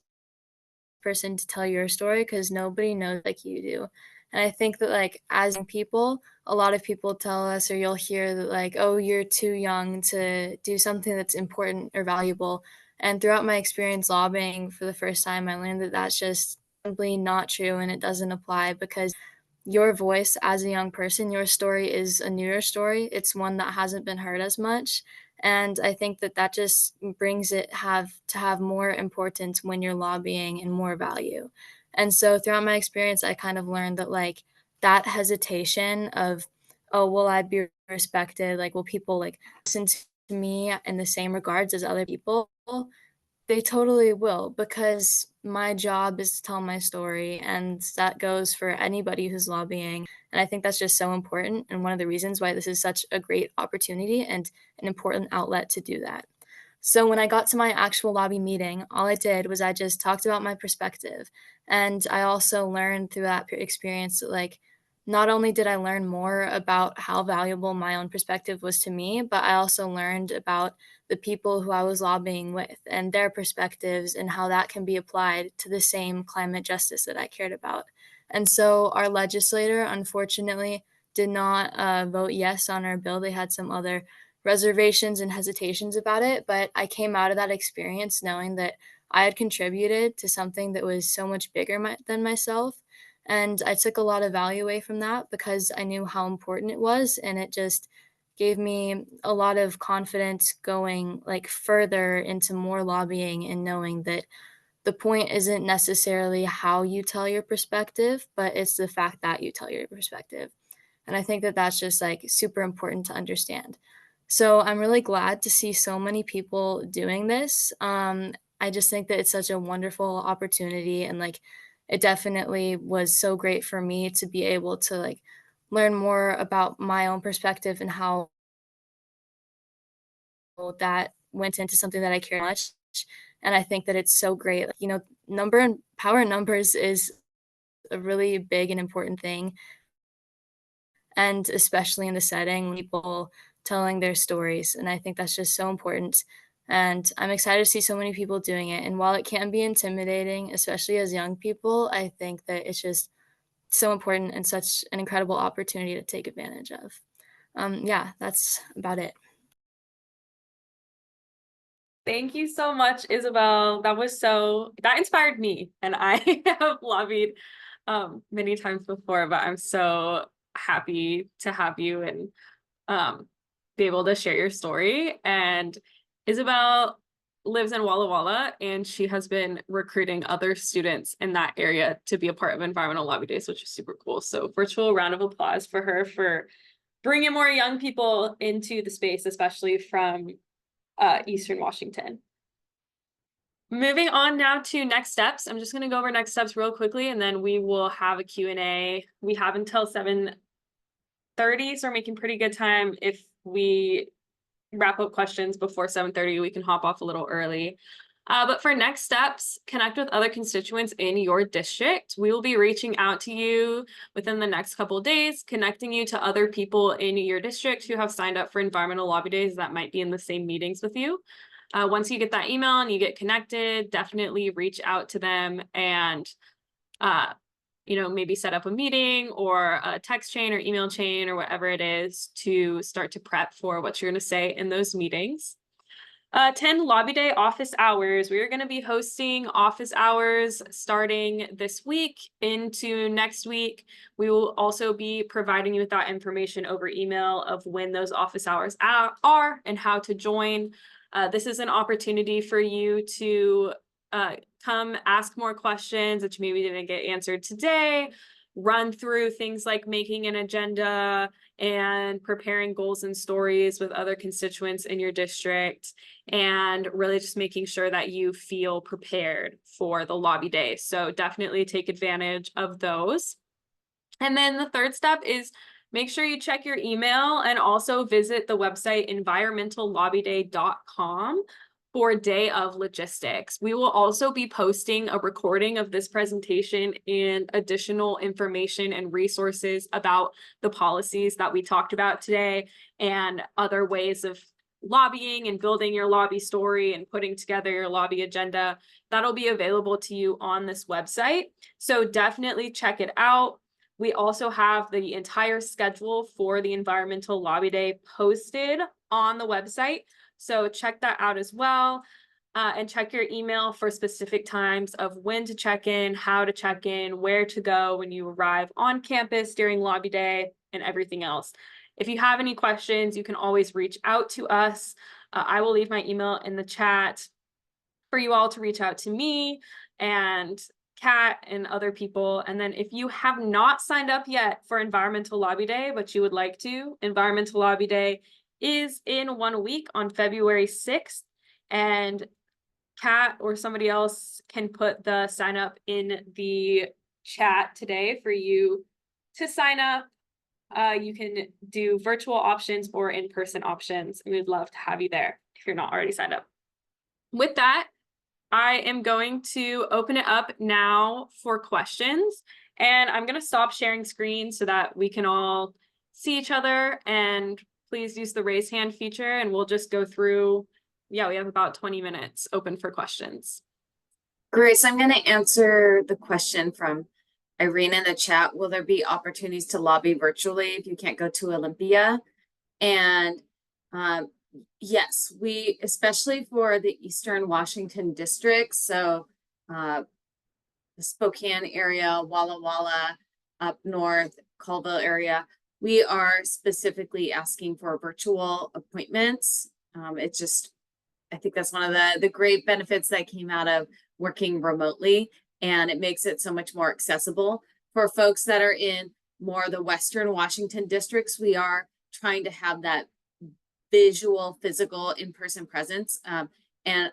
person to tell your story because nobody knows like you do. And I think that like as young people, a lot of people tell us or you'll hear that like, oh, you're too young to do something that's important or valuable. And throughout my experience lobbying for the first time, I learned that that's just simply not true and it doesn't apply because your voice as a young person, your story is a newer story. It's one that hasn't been heard as much. And I think that that just brings it have more importance when you're lobbying and more value. And so throughout my experience, I kind of learned that like that hesitation of, oh, will I be respected? Like, will people like listen to me in the same regards as other people? They totally will because my job is to tell my story, and that goes for anybody who's lobbying. And I think that's just so important and one of the reasons why this is such a great opportunity and an important outlet to do that. So when I got to my actual lobby meeting, all I did was I just talked about my perspective. And I also learned through that experience that like not only did I learn more about how valuable my own perspective was to me, but I also learned about the people who I was lobbying with and their perspectives and how that can be applied to the same climate justice that I cared about. And so our legislator, unfortunately, did not vote yes on our bill. They had some other reservations and hesitations about it, but I came out of that experience knowing that I had contributed to something that was so much bigger than myself. And I took a lot of value away from that because I knew how important it was. And it just gave me a lot of confidence going like further into more lobbying and knowing that the point isn't necessarily how you tell your perspective, but it's the fact that you tell your perspective. And I think that that's just like super important to understand. So I'm really glad to see so many people doing this. I just think that it's such a wonderful opportunity and like it definitely was so great for me to be able to like learn more about my own perspective and how that went into something that I care much. And I think that it's so great. Like, you know, number and power in numbers is a really big and important thing. And especially in the setting, people telling their stories. And I think that's just so important. And I'm excited to see so many people doing it. And while it can be intimidating, especially as young people, I think that it's just so important and such an incredible opportunity to take advantage of. Yeah, that's about it. Thank you so much, Isabel. That inspired me. And I have lobbied many times before, but I'm so happy to have you and be able to share your story. And Isabel lives in Walla Walla, and she has been recruiting other students in that area to be a part of Environmental Lobby Days, which is super cool. So virtual round of applause for her for bringing more young people into the space, especially from Eastern Washington. Moving on now to next steps. I'm just going to go over next steps real quickly, and then we will have a Q&A. We have until 7:30, so we're making pretty good time. If we wrap up questions before 7:30, we can hop off a little early. But for next steps, connect with other constituents in your district. We will be reaching out to you within the next couple of days, connecting you to other people in your district who have signed up for Environmental Lobby Days that might be in the same meetings with you. Once you get that email and you get connected, definitely reach out to them and maybe set up a meeting or a text chain or email chain or whatever it is to start to prep for what you're going to say in those meetings. 10 lobby day office hours. We are going to be hosting office hours starting this week into next week. We will also be providing you with that information over email of when those office hours are and how to join. This is an opportunity for you to come ask more questions that you maybe didn't get answered today, run through things like making an agenda and preparing goals and stories with other constituents in your district, and really just making sure that you feel prepared for the lobby day. So definitely take advantage of those. And then the third step is make sure you check your email and also visit the website environmentallobbyday.com for Day of Logistics. We will also be posting a recording of this presentation and additional information and resources about the policies that we talked about today and other ways of lobbying and building your lobby story and putting together your lobby agenda. That'll be available to you on this website. So definitely check it out. We also have the entire schedule for the Environmental Lobby Day posted on the website. So check that out as well, and check your email for specific times of when to check in, how to check in, where to go when you arrive on campus during lobby day, and everything else. If you have any questions, you can always reach out to us. I will leave my email in the chat for you all to reach out to me and Kat and other people. And then if you have not signed up yet for Environmental Lobby Day, but you would like to, Environmental Lobby Day is in 1 week on February 6th. And Kat or somebody else can put the sign up in the chat today for you to sign up. You can do virtual options or in-person options. And we'd love to have you there if you're not already signed up. With that, I am going to open it up now for questions. And I'm going to stop sharing screen so that we can all see each other. And please use the raise hand feature and we'll just go through. Yeah, we have about 20 minutes open for questions. Great. So I'm going to answer the question from Irene in the chat. Will there be opportunities to lobby virtually if you can't go to Olympia? And yes, we, especially for the Eastern Washington district, so the Spokane area, Walla Walla, up north, Colville area, we are specifically asking for virtual appointments. It's just, I think that's one of the great benefits that came out of working remotely, and it makes it so much more accessible. For folks that are in more of the Western Washington districts, we are trying to have that visual, physical, in-person presence, and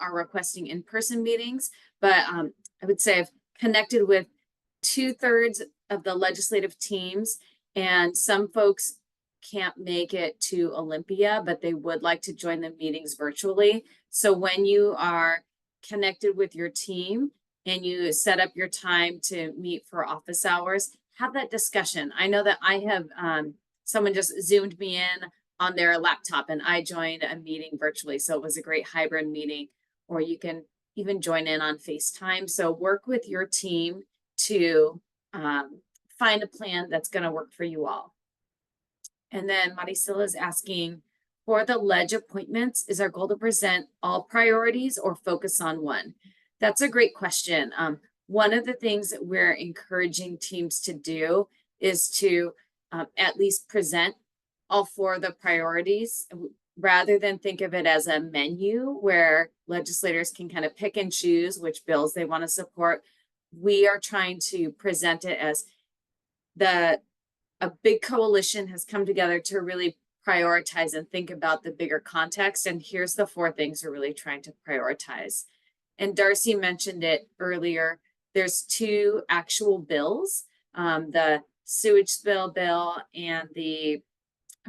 are requesting in-person meetings. But I would say I've connected with 2/3 of the legislative teams, and some folks can't make it to Olympia, but they would like to join the meetings virtually. So when you are connected with your team and you set up your time to meet for office hours, have that discussion. I know that I have, someone just Zoomed me in on their laptop and I joined a meeting virtually. So it was a great hybrid meeting, or you can even join in on FaceTime. So work with your team to find a plan that's going to work for you all. And then Maricela is asking, for the ledge appointments, is our goal to present all priorities or focus on one? That's a great question. One of the things that we're encouraging teams to do is to at least present all 4 of the priorities, rather than think of it as a menu where legislators can kind of pick and choose which bills they want to support. We are trying to present it as a big coalition has come together to really prioritize and think about the bigger context. And here's the 4 things we're really trying to prioritize. And Darcy mentioned it earlier. There's 2 actual bills, the sewage spill bill and the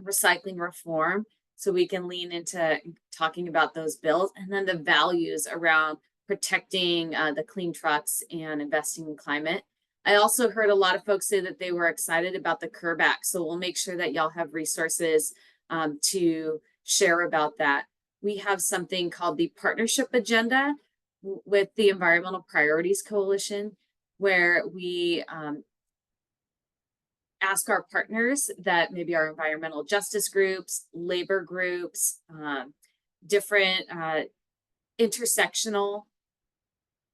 recycling reform. So we can lean into talking about those bills, and then the values around protecting the clean trucks and investing in climate. I also heard a lot of folks say that they were excited about the CURB Act. So we'll make sure that y'all have resources to share about that. we have something called the Partnership Agenda with the Environmental Priorities Coalition, where we ask our partners that maybe our environmental justice groups, labor groups, different intersectional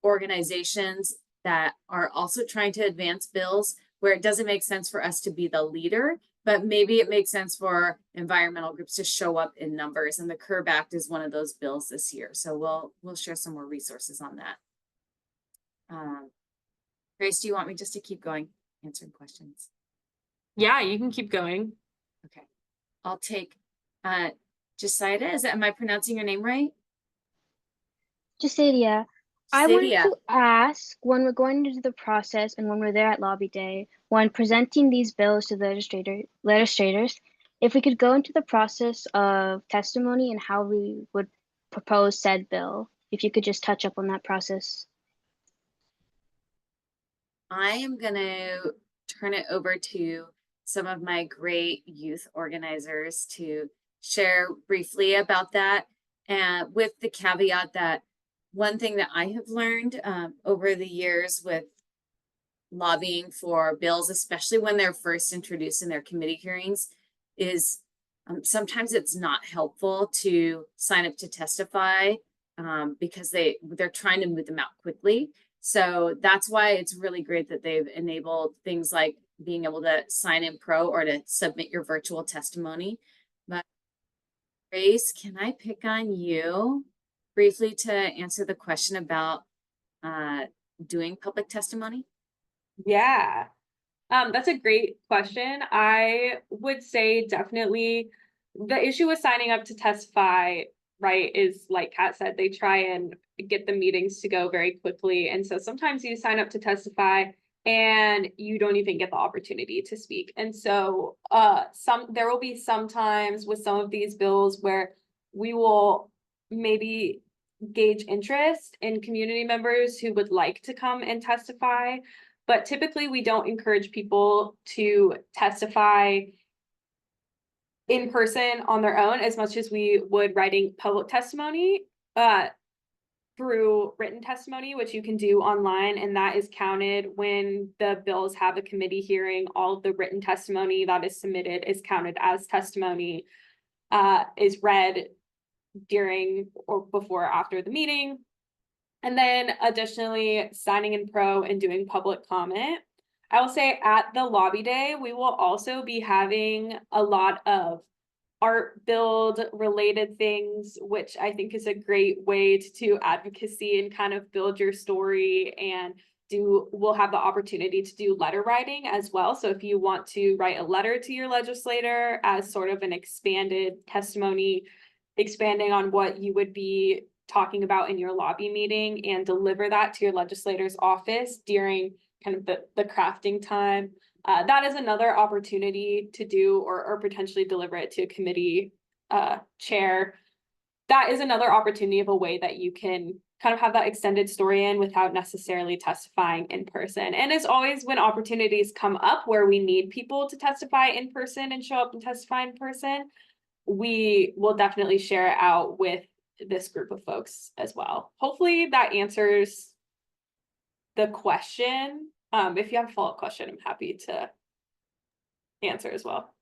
organizations that are also trying to advance bills where it doesn't make sense for us to be the leader, but maybe it makes sense for environmental groups to show up in numbers. And the CURB Act is one of those bills this year. So we'll share some more resources on that. Grace, do you want me just to keep going answering questions? Yeah, you can keep going. Okay. I'll take Jasaida. Am I pronouncing your name right? Jasadia. I wanted Jasadia. to ask, when we're going into the process and when we're there at Lobby Day, when presenting these bills to the legislators, if we could go into the process of testimony and how we would propose said bill, if you could just touch up on that process. I am going to turn it over to some of my great youth organizers to share briefly about that, and with the caveat that one thing that I have learned over the years with lobbying for bills, especially when they're first introduced in their committee hearings, is sometimes it's not helpful to sign up to testify because they're trying to move them out quickly. So that's why it's really great that they've enabled things like being able to sign in pro or to submit your virtual testimony. But Grace, can I pick on you briefly to answer the question about doing public testimony? Yeah. That's a great question. I would say definitely the issue with signing up to testify, right, is like Kat said, they try and get the meetings to go very quickly. And so sometimes you sign up to testify and you don't even get the opportunity to speak. And so there will be some times with some of these bills where we will maybe gauge interest in community members who would like to come and testify. But typically we don't encourage people to testify in person on their own as much as we would writing public testimony through written testimony, which you can do online, and that is counted when the bills have a committee hearing. All of the written testimony that is submitted is counted as testimony, is read during or before or after the meeting. And then additionally, signing in pro and doing public comment. I will say at the lobby day, we will also be having a lot of art build related things, which I think is a great way to do advocacy and kind of build your story. And we'll have the opportunity to do letter writing as well. So if you want to write a letter to your legislator as sort of an expanded testimony, expanding on what you would be talking about in your lobby meeting and deliver that to your legislator's office during kind of the crafting time. That is another opportunity to do or potentially deliver it to a committee chair. That is another opportunity of a way that you can kind of have that extended story in without necessarily testifying in person. And as always, when opportunities come up where we need people to testify in person and show up and testify in person, we will definitely share it out with this group of folks as well. Hopefully that answers the question. If you have a follow-up question, I'm happy to answer as well.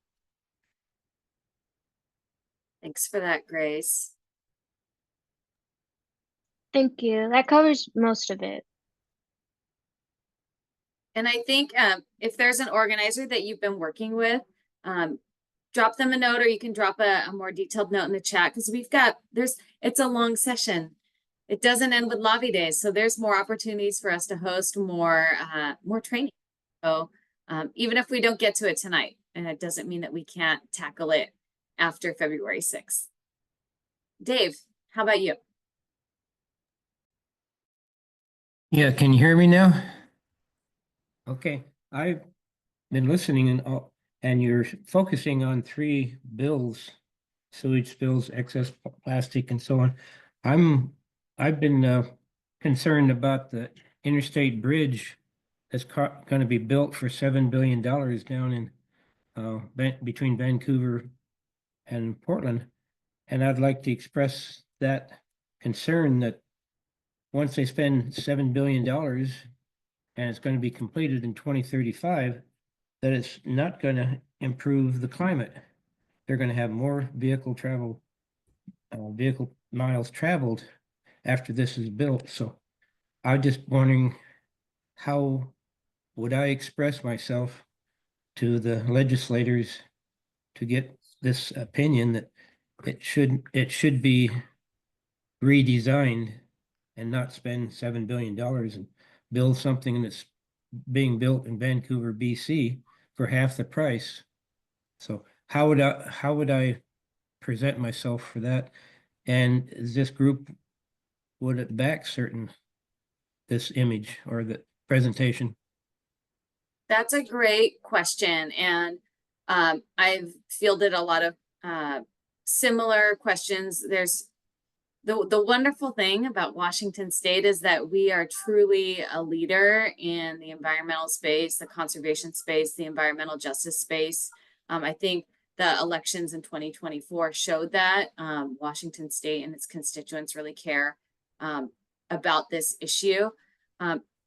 Thanks for that, Grace. Thank you. That covers most of it. And I think if there's an organizer that you've been working with, drop them a note, or you can drop a more detailed note in the chat, because it's a long session. It doesn't end with lobby days. So there's more opportunities for us to host more training. So even if we don't get to it tonight, and it doesn't mean that we can't tackle it after February 6th. Dave, how about you? Yeah, can you hear me now? Okay, I've been listening and you're focusing on 3 bills, sewage spills, excess plastic, and so on. I've been concerned about the interstate bridge that's going to be built for $7 billion down in between Vancouver and Portland. And I'd like to express that concern that once they spend $7 billion and it's going to be completed in 2035, that it's not going to improve the climate. They're going to have more vehicle miles traveled after this is built. So I'm just wondering, how would I express myself to the legislators to get this opinion that it should be redesigned and not spend $7 billion and build something that's being built in Vancouver, BC for half the price. So how would I present myself for that? And this group, would it back this image or the presentation? That's a great question. And I've fielded a lot of similar questions. There's the wonderful thing about Washington State is that we are truly a leader in the environmental space, the conservation space, the environmental justice space. I think the elections in 2024 showed that Washington State and its constituents really care about this issue.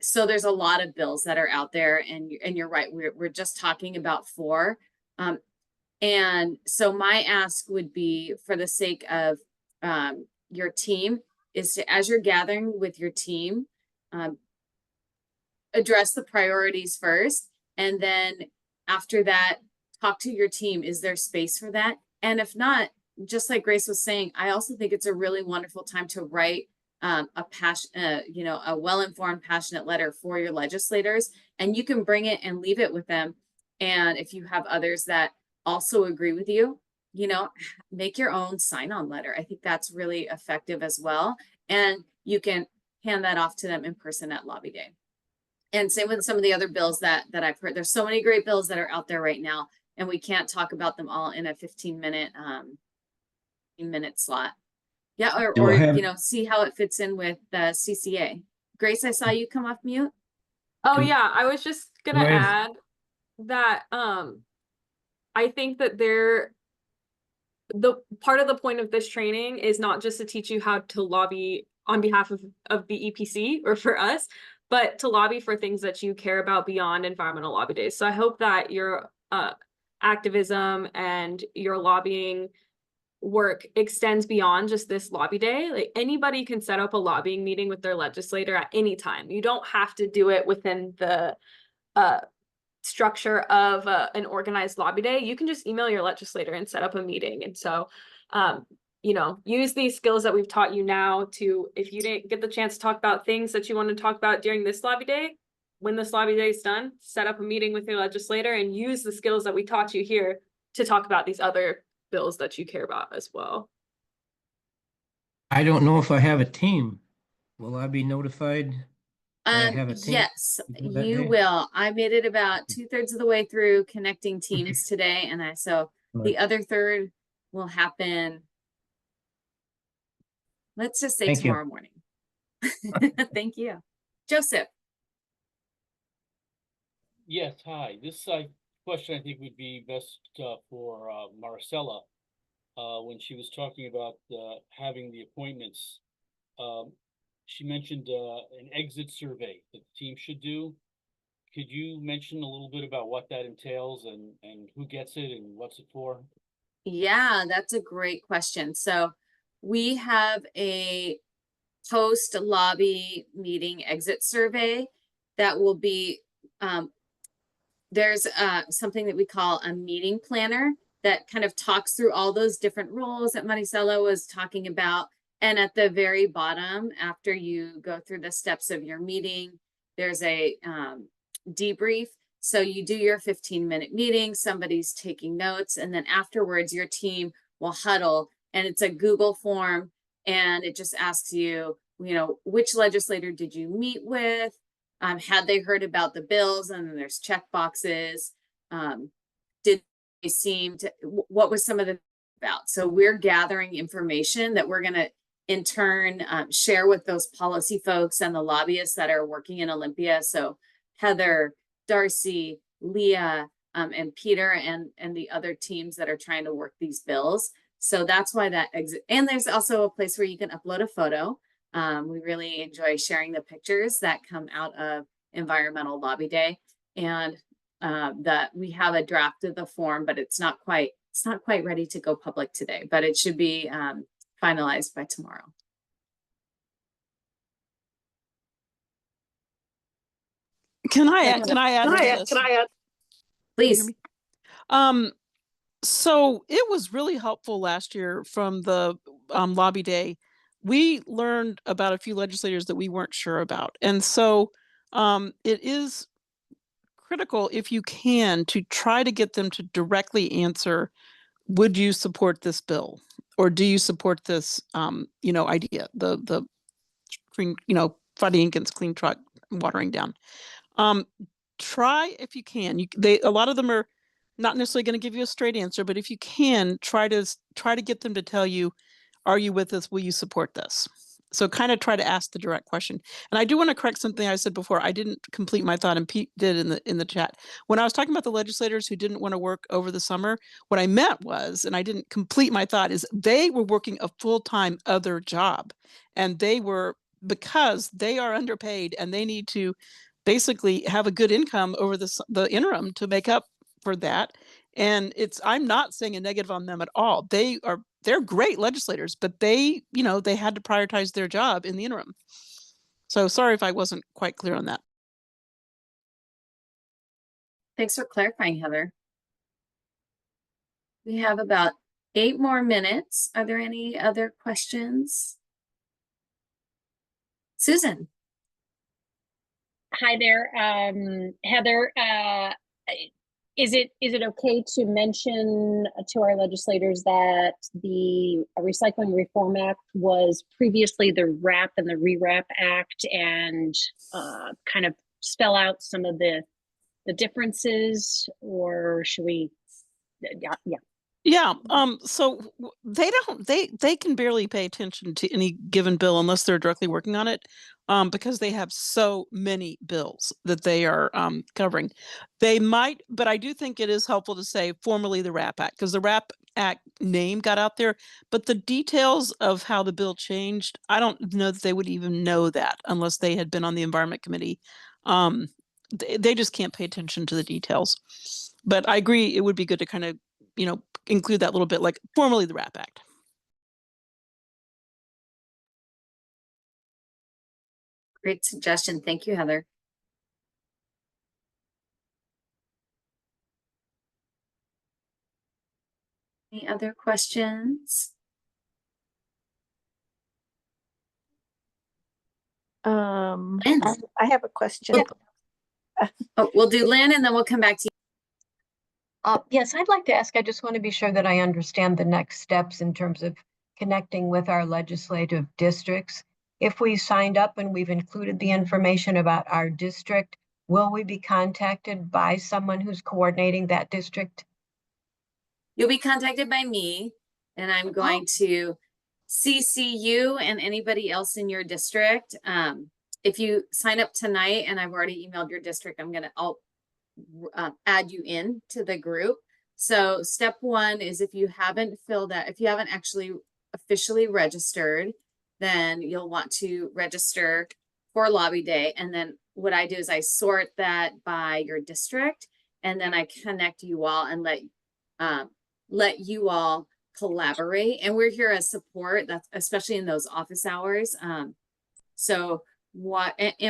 So there's a lot of bills that are out there, and you're right. We're just talking about 4. And so my ask would be, for the sake of your team, is to, as you're gathering with your team, address the priorities first, and then after that, talk to your team. Is there space for that? And if not, just like Grace was saying, I also think it's a really wonderful time to write a well-informed, passionate letter for your legislators, and you can bring it and leave it with them. And if you have others that also agree with you, make your own sign-on letter. I think that's really effective as well. And you can hand that off to them in person at Lobby Day. And same with some of the other bills that I've heard. There's so many great bills that are out there right now, and we can't talk about them all in a 15-minute slot. Yeah, or see how it fits in with the CCA. Grace, I saw you come off mute. Oh yeah, I was just gonna add that I think that the part of the point of this training is not just to teach you how to lobby on behalf of the EPC or for us, but to lobby for things that you care about beyond environmental lobby days. So I hope that your activism and your lobbying work extends beyond just this lobby day. Like, anybody can set up a lobbying meeting with their legislator at any time. You don't have to do it within the structure of an organized lobby day. You can just email your legislator and set up a meeting. And so use these skills that we've taught you now to, if you didn't get the chance to talk about things that you want to talk about during this lobby day, when this lobby day is done, set up a meeting with your legislator and use the skills that we taught you here to talk about these other bills that you care about as well. I don't know if I have a team. Will I be notified? I have a team? Yes, you will. I made it about 2/3 of the way through connecting teams today, and the other third will happen, let's just say tomorrow morning. Thank you. Joseph. Yes, hi. This question I think would be best for Maricela. When she was talking about having the appointments, she mentioned an exit survey that the team should do. Could you mention a little bit about what that entails and who gets it and what's it for? Yeah, that's a great question. So we have a post-lobby meeting exit survey that will be, there's something that we call a meeting planner that kind of talks through all those different roles that Maricela was talking about. And at the very bottom, after you go through the steps of your meeting, there's a debrief. So you do your 15-minute meeting, somebody's taking notes, and then afterwards your team will huddle, and it's a Google form, and it just asks you, which legislator did you meet with? Had they heard about the bills? And then there's check boxes. Did they seem to, what was some of the about? So we're gathering information that we're going to in turn share with those policy folks and the lobbyists that are working in Olympia. So Heather, Darcy, Leah, and Peter, and the other teams that are trying to work these bills. So that's why that exit. And there's also a place where you can upload a photo. We really enjoy sharing the pictures that come out of Environmental Lobby Day. And that we have a draft of the form, but it's not quite ready to go public today, but it should be finalized by tomorrow. Can I add to this? Please. So it was really helpful last year from the lobby day. We learned about a few legislators that we weren't sure about. And so it is critical, if you can, to try to get them to directly answer, would you support this bill? Or do you support this idea, the clean, fighting against clean truck watering down? Try if you can. A lot of them are not necessarily going to give you a straight answer, but if you can, try to get them to tell you, are you with us? Will you support this? So kind of try to ask the direct question. And I do want to correct something I said before. I didn't complete my thought, and Pete did in the chat. When I was talking about the legislators who didn't want to work over the summer, what I meant was, and I didn't complete my thought, is they were working a full-time other job, and because they are underpaid and they need to basically have a good income over the interim to make up for that. And I'm not saying a negative on them at all. They're great legislators, but they had to prioritize their job in the interim. So sorry if I wasn't quite clear on that. Thanks for clarifying, Heather. We have about 8 more minutes. Are there any other questions? Susan. Hi there, Heather. Is it okay to mention to our legislators that the Recycling Reform Act was previously the RAP and the REWRAP Act, and kind of spell out some of the differences, or should we? Yeah. Yeah. So they can barely pay attention to any given bill unless they're directly working on it, because they have so many bills that they are covering. They might, but I do think it is helpful to say formally the RAP Act, because the RAP Act name got out there, but the details of how the bill changed, I don't know that they would even know that unless they had been on the Environment Committee. They just can't pay attention to the details. But I agree, it would be good to kind of, include that little bit, like formally the RAP Act. Great suggestion. Thank you, Heather. Any other questions? I have a question. We'll do Lynn and then we'll come back to you. Yes, I'd like to ask, I just want to be sure that I understand the next steps in terms of connecting with our legislative districts. If we signed up and we've included the information about our district, will we be contacted by someone who's coordinating that district? You'll be contacted by me, and I'm going to CC you and anybody else in your district. If you sign up tonight and I've already emailed your district, I'll add you in to the group. So step 1 is if you haven't actually officially registered, then you'll want to register for Lobby Day. And then what I do is I sort that by your district, and then I connect you all and let you all collaborate. And we're here as support, that's especially in those office hours. And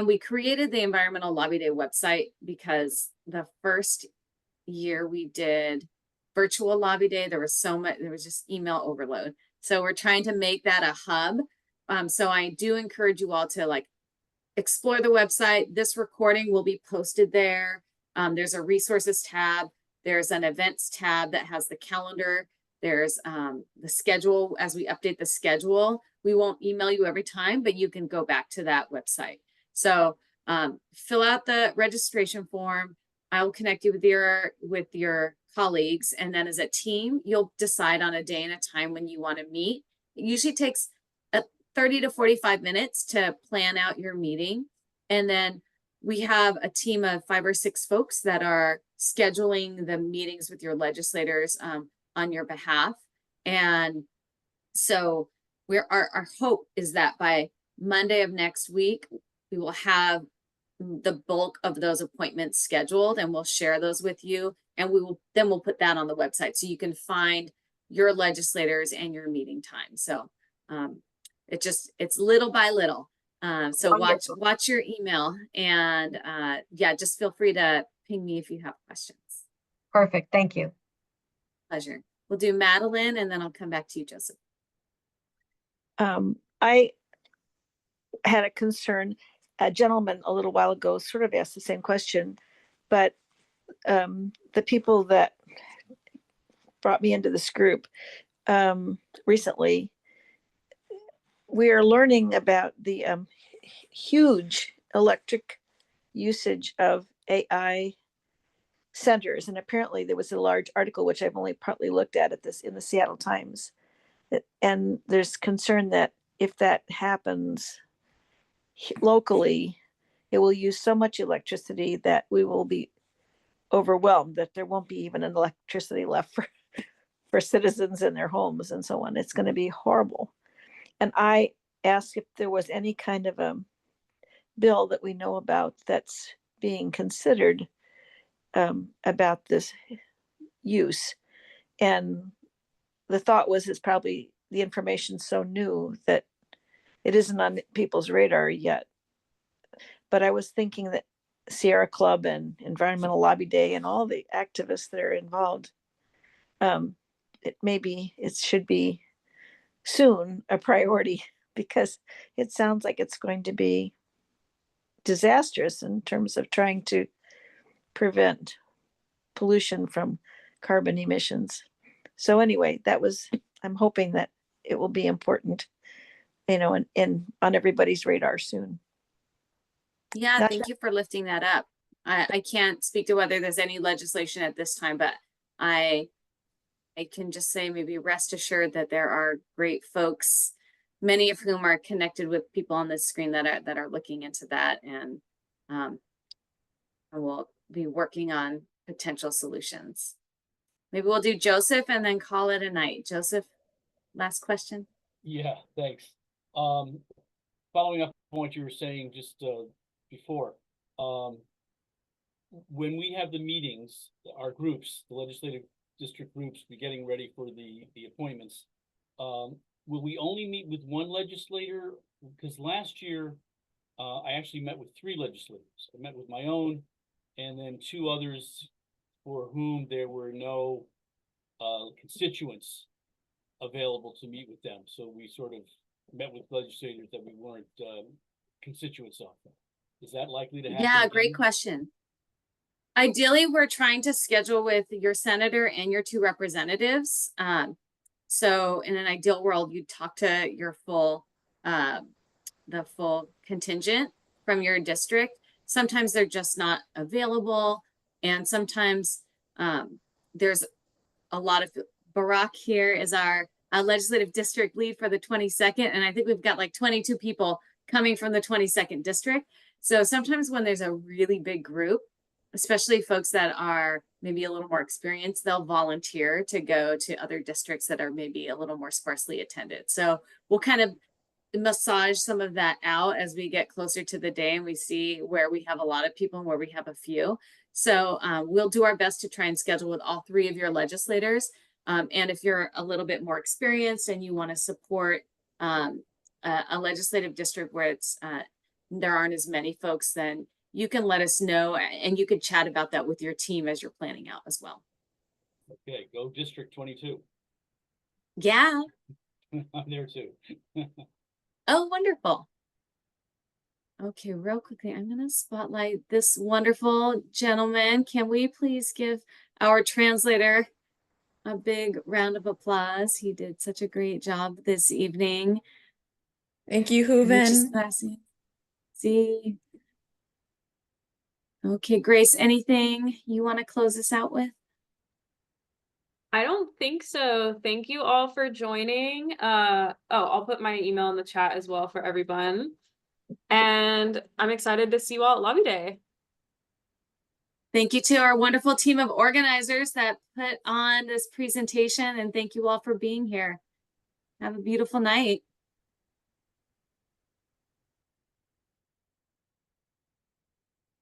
we created the Environmental Lobby Day website because the first year we did virtual Lobby Day, there was just email overload. So we're trying to make that a hub. So I do encourage you all to explore the website. This recording will be posted there. There's a resources tab. There's an events tab that has the calendar. There's the schedule. As we update the schedule, we won't email you every time, but you can go back to that website. So fill out the registration form. I will connect you with your colleagues. And then as a team, you'll decide on a day and a time when you want to meet. It usually takes 30 to 45 minutes to plan out your meeting. And then we have a team of 5 or 6 folks that are scheduling the meetings with your legislators on your behalf. And so our hope is that by Monday of next week, we will have the bulk of those appointments scheduled, and we'll share those with you. And we'll put that on the website so you can find your legislators and your meeting time. So it's little by little. So watch your email, and yeah, just feel free to ping me if you have questions. Perfect. Thank you. Pleasure. We'll do Madeline, and then I'll come back to you, Joseph. I had a concern. A gentleman a little while ago sort of asked the same question, but the people that brought me into this group recently, we are learning about the huge electric usage of AI centers. And apparently there was a large article, which I've only partly looked at this in the Seattle Times. And there's concern that if that happens locally, it will use so much electricity that we will be overwhelmed, that there won't be even an electricity left for citizens in their homes and so on. It's going to be horrible. And I asked if there was any kind of a bill that we know about that's being considered about this use. And the thought was it's probably the information's so new that it isn't on people's radar yet. But I was thinking that Sierra Club and Environmental Lobby Day and all the activists that are involved, it should be soon a priority, because it sounds like it's going to be disastrous in terms of trying to prevent pollution from carbon emissions. So anyway, I'm hoping that it will be important, and on everybody's radar soon. Yeah, thank you for lifting that up. I can't speak to whether there's any legislation at this time, but I can just say maybe rest assured that there are great folks, many of whom are connected with people on this screen that are looking into that, and we'll be working on potential solutions. Maybe we'll do Joseph and then call it a night. Joseph, last question. Yeah, thanks. Following up on what you were saying just before, when we have the meetings, our groups, the legislative district groups, be getting ready for the appointments, will we only meet with one legislator? Because last year, I actually met with 3 legislators. I met with my own, and then 2 others for whom there were no constituents available to meet with them. So we sort of met with legislators that we weren't constituents of. Is that likely to happen? Yeah, great question. Ideally, we're trying to schedule with your senator and your 2 representatives. So in an ideal world, you'd talk to your the full contingent from your district. Sometimes they're just not available. And sometimes there's a lot of, Barack here is our legislative district lead for the 22nd. And I think we've got like 22 people coming from the 22nd district. So sometimes when there's a really big group, especially folks that are maybe a little more experienced, they'll volunteer to go to other districts that are maybe a little more sparsely attended. So we'll kind of massage some of that out as we get closer to the day and we see where we have a lot of people and where we have a few. So we'll do our best to try and schedule with all 3 of your legislators. And if you're a little bit more experienced and you want to support a legislative district where there aren't as many folks, then you can let us know, and you could chat about that with your team as you're planning out as well. Okay, go District 22. Yeah. I'm there too. Oh, wonderful. Okay, real quickly, I'm going to spotlight this wonderful gentleman. Can we please give our translator a big round of applause? He did such a great job this evening. Thank you, Hooven. See. Okay, Grace, anything you want to close us out with? I don't think so. Thank you all for joining. I'll put my email in the chat as well for everyone. And I'm excited to see you all at Lobby Day. Thank you to our wonderful team of organizers that put on this presentation, and thank you all for being here. Have a beautiful night.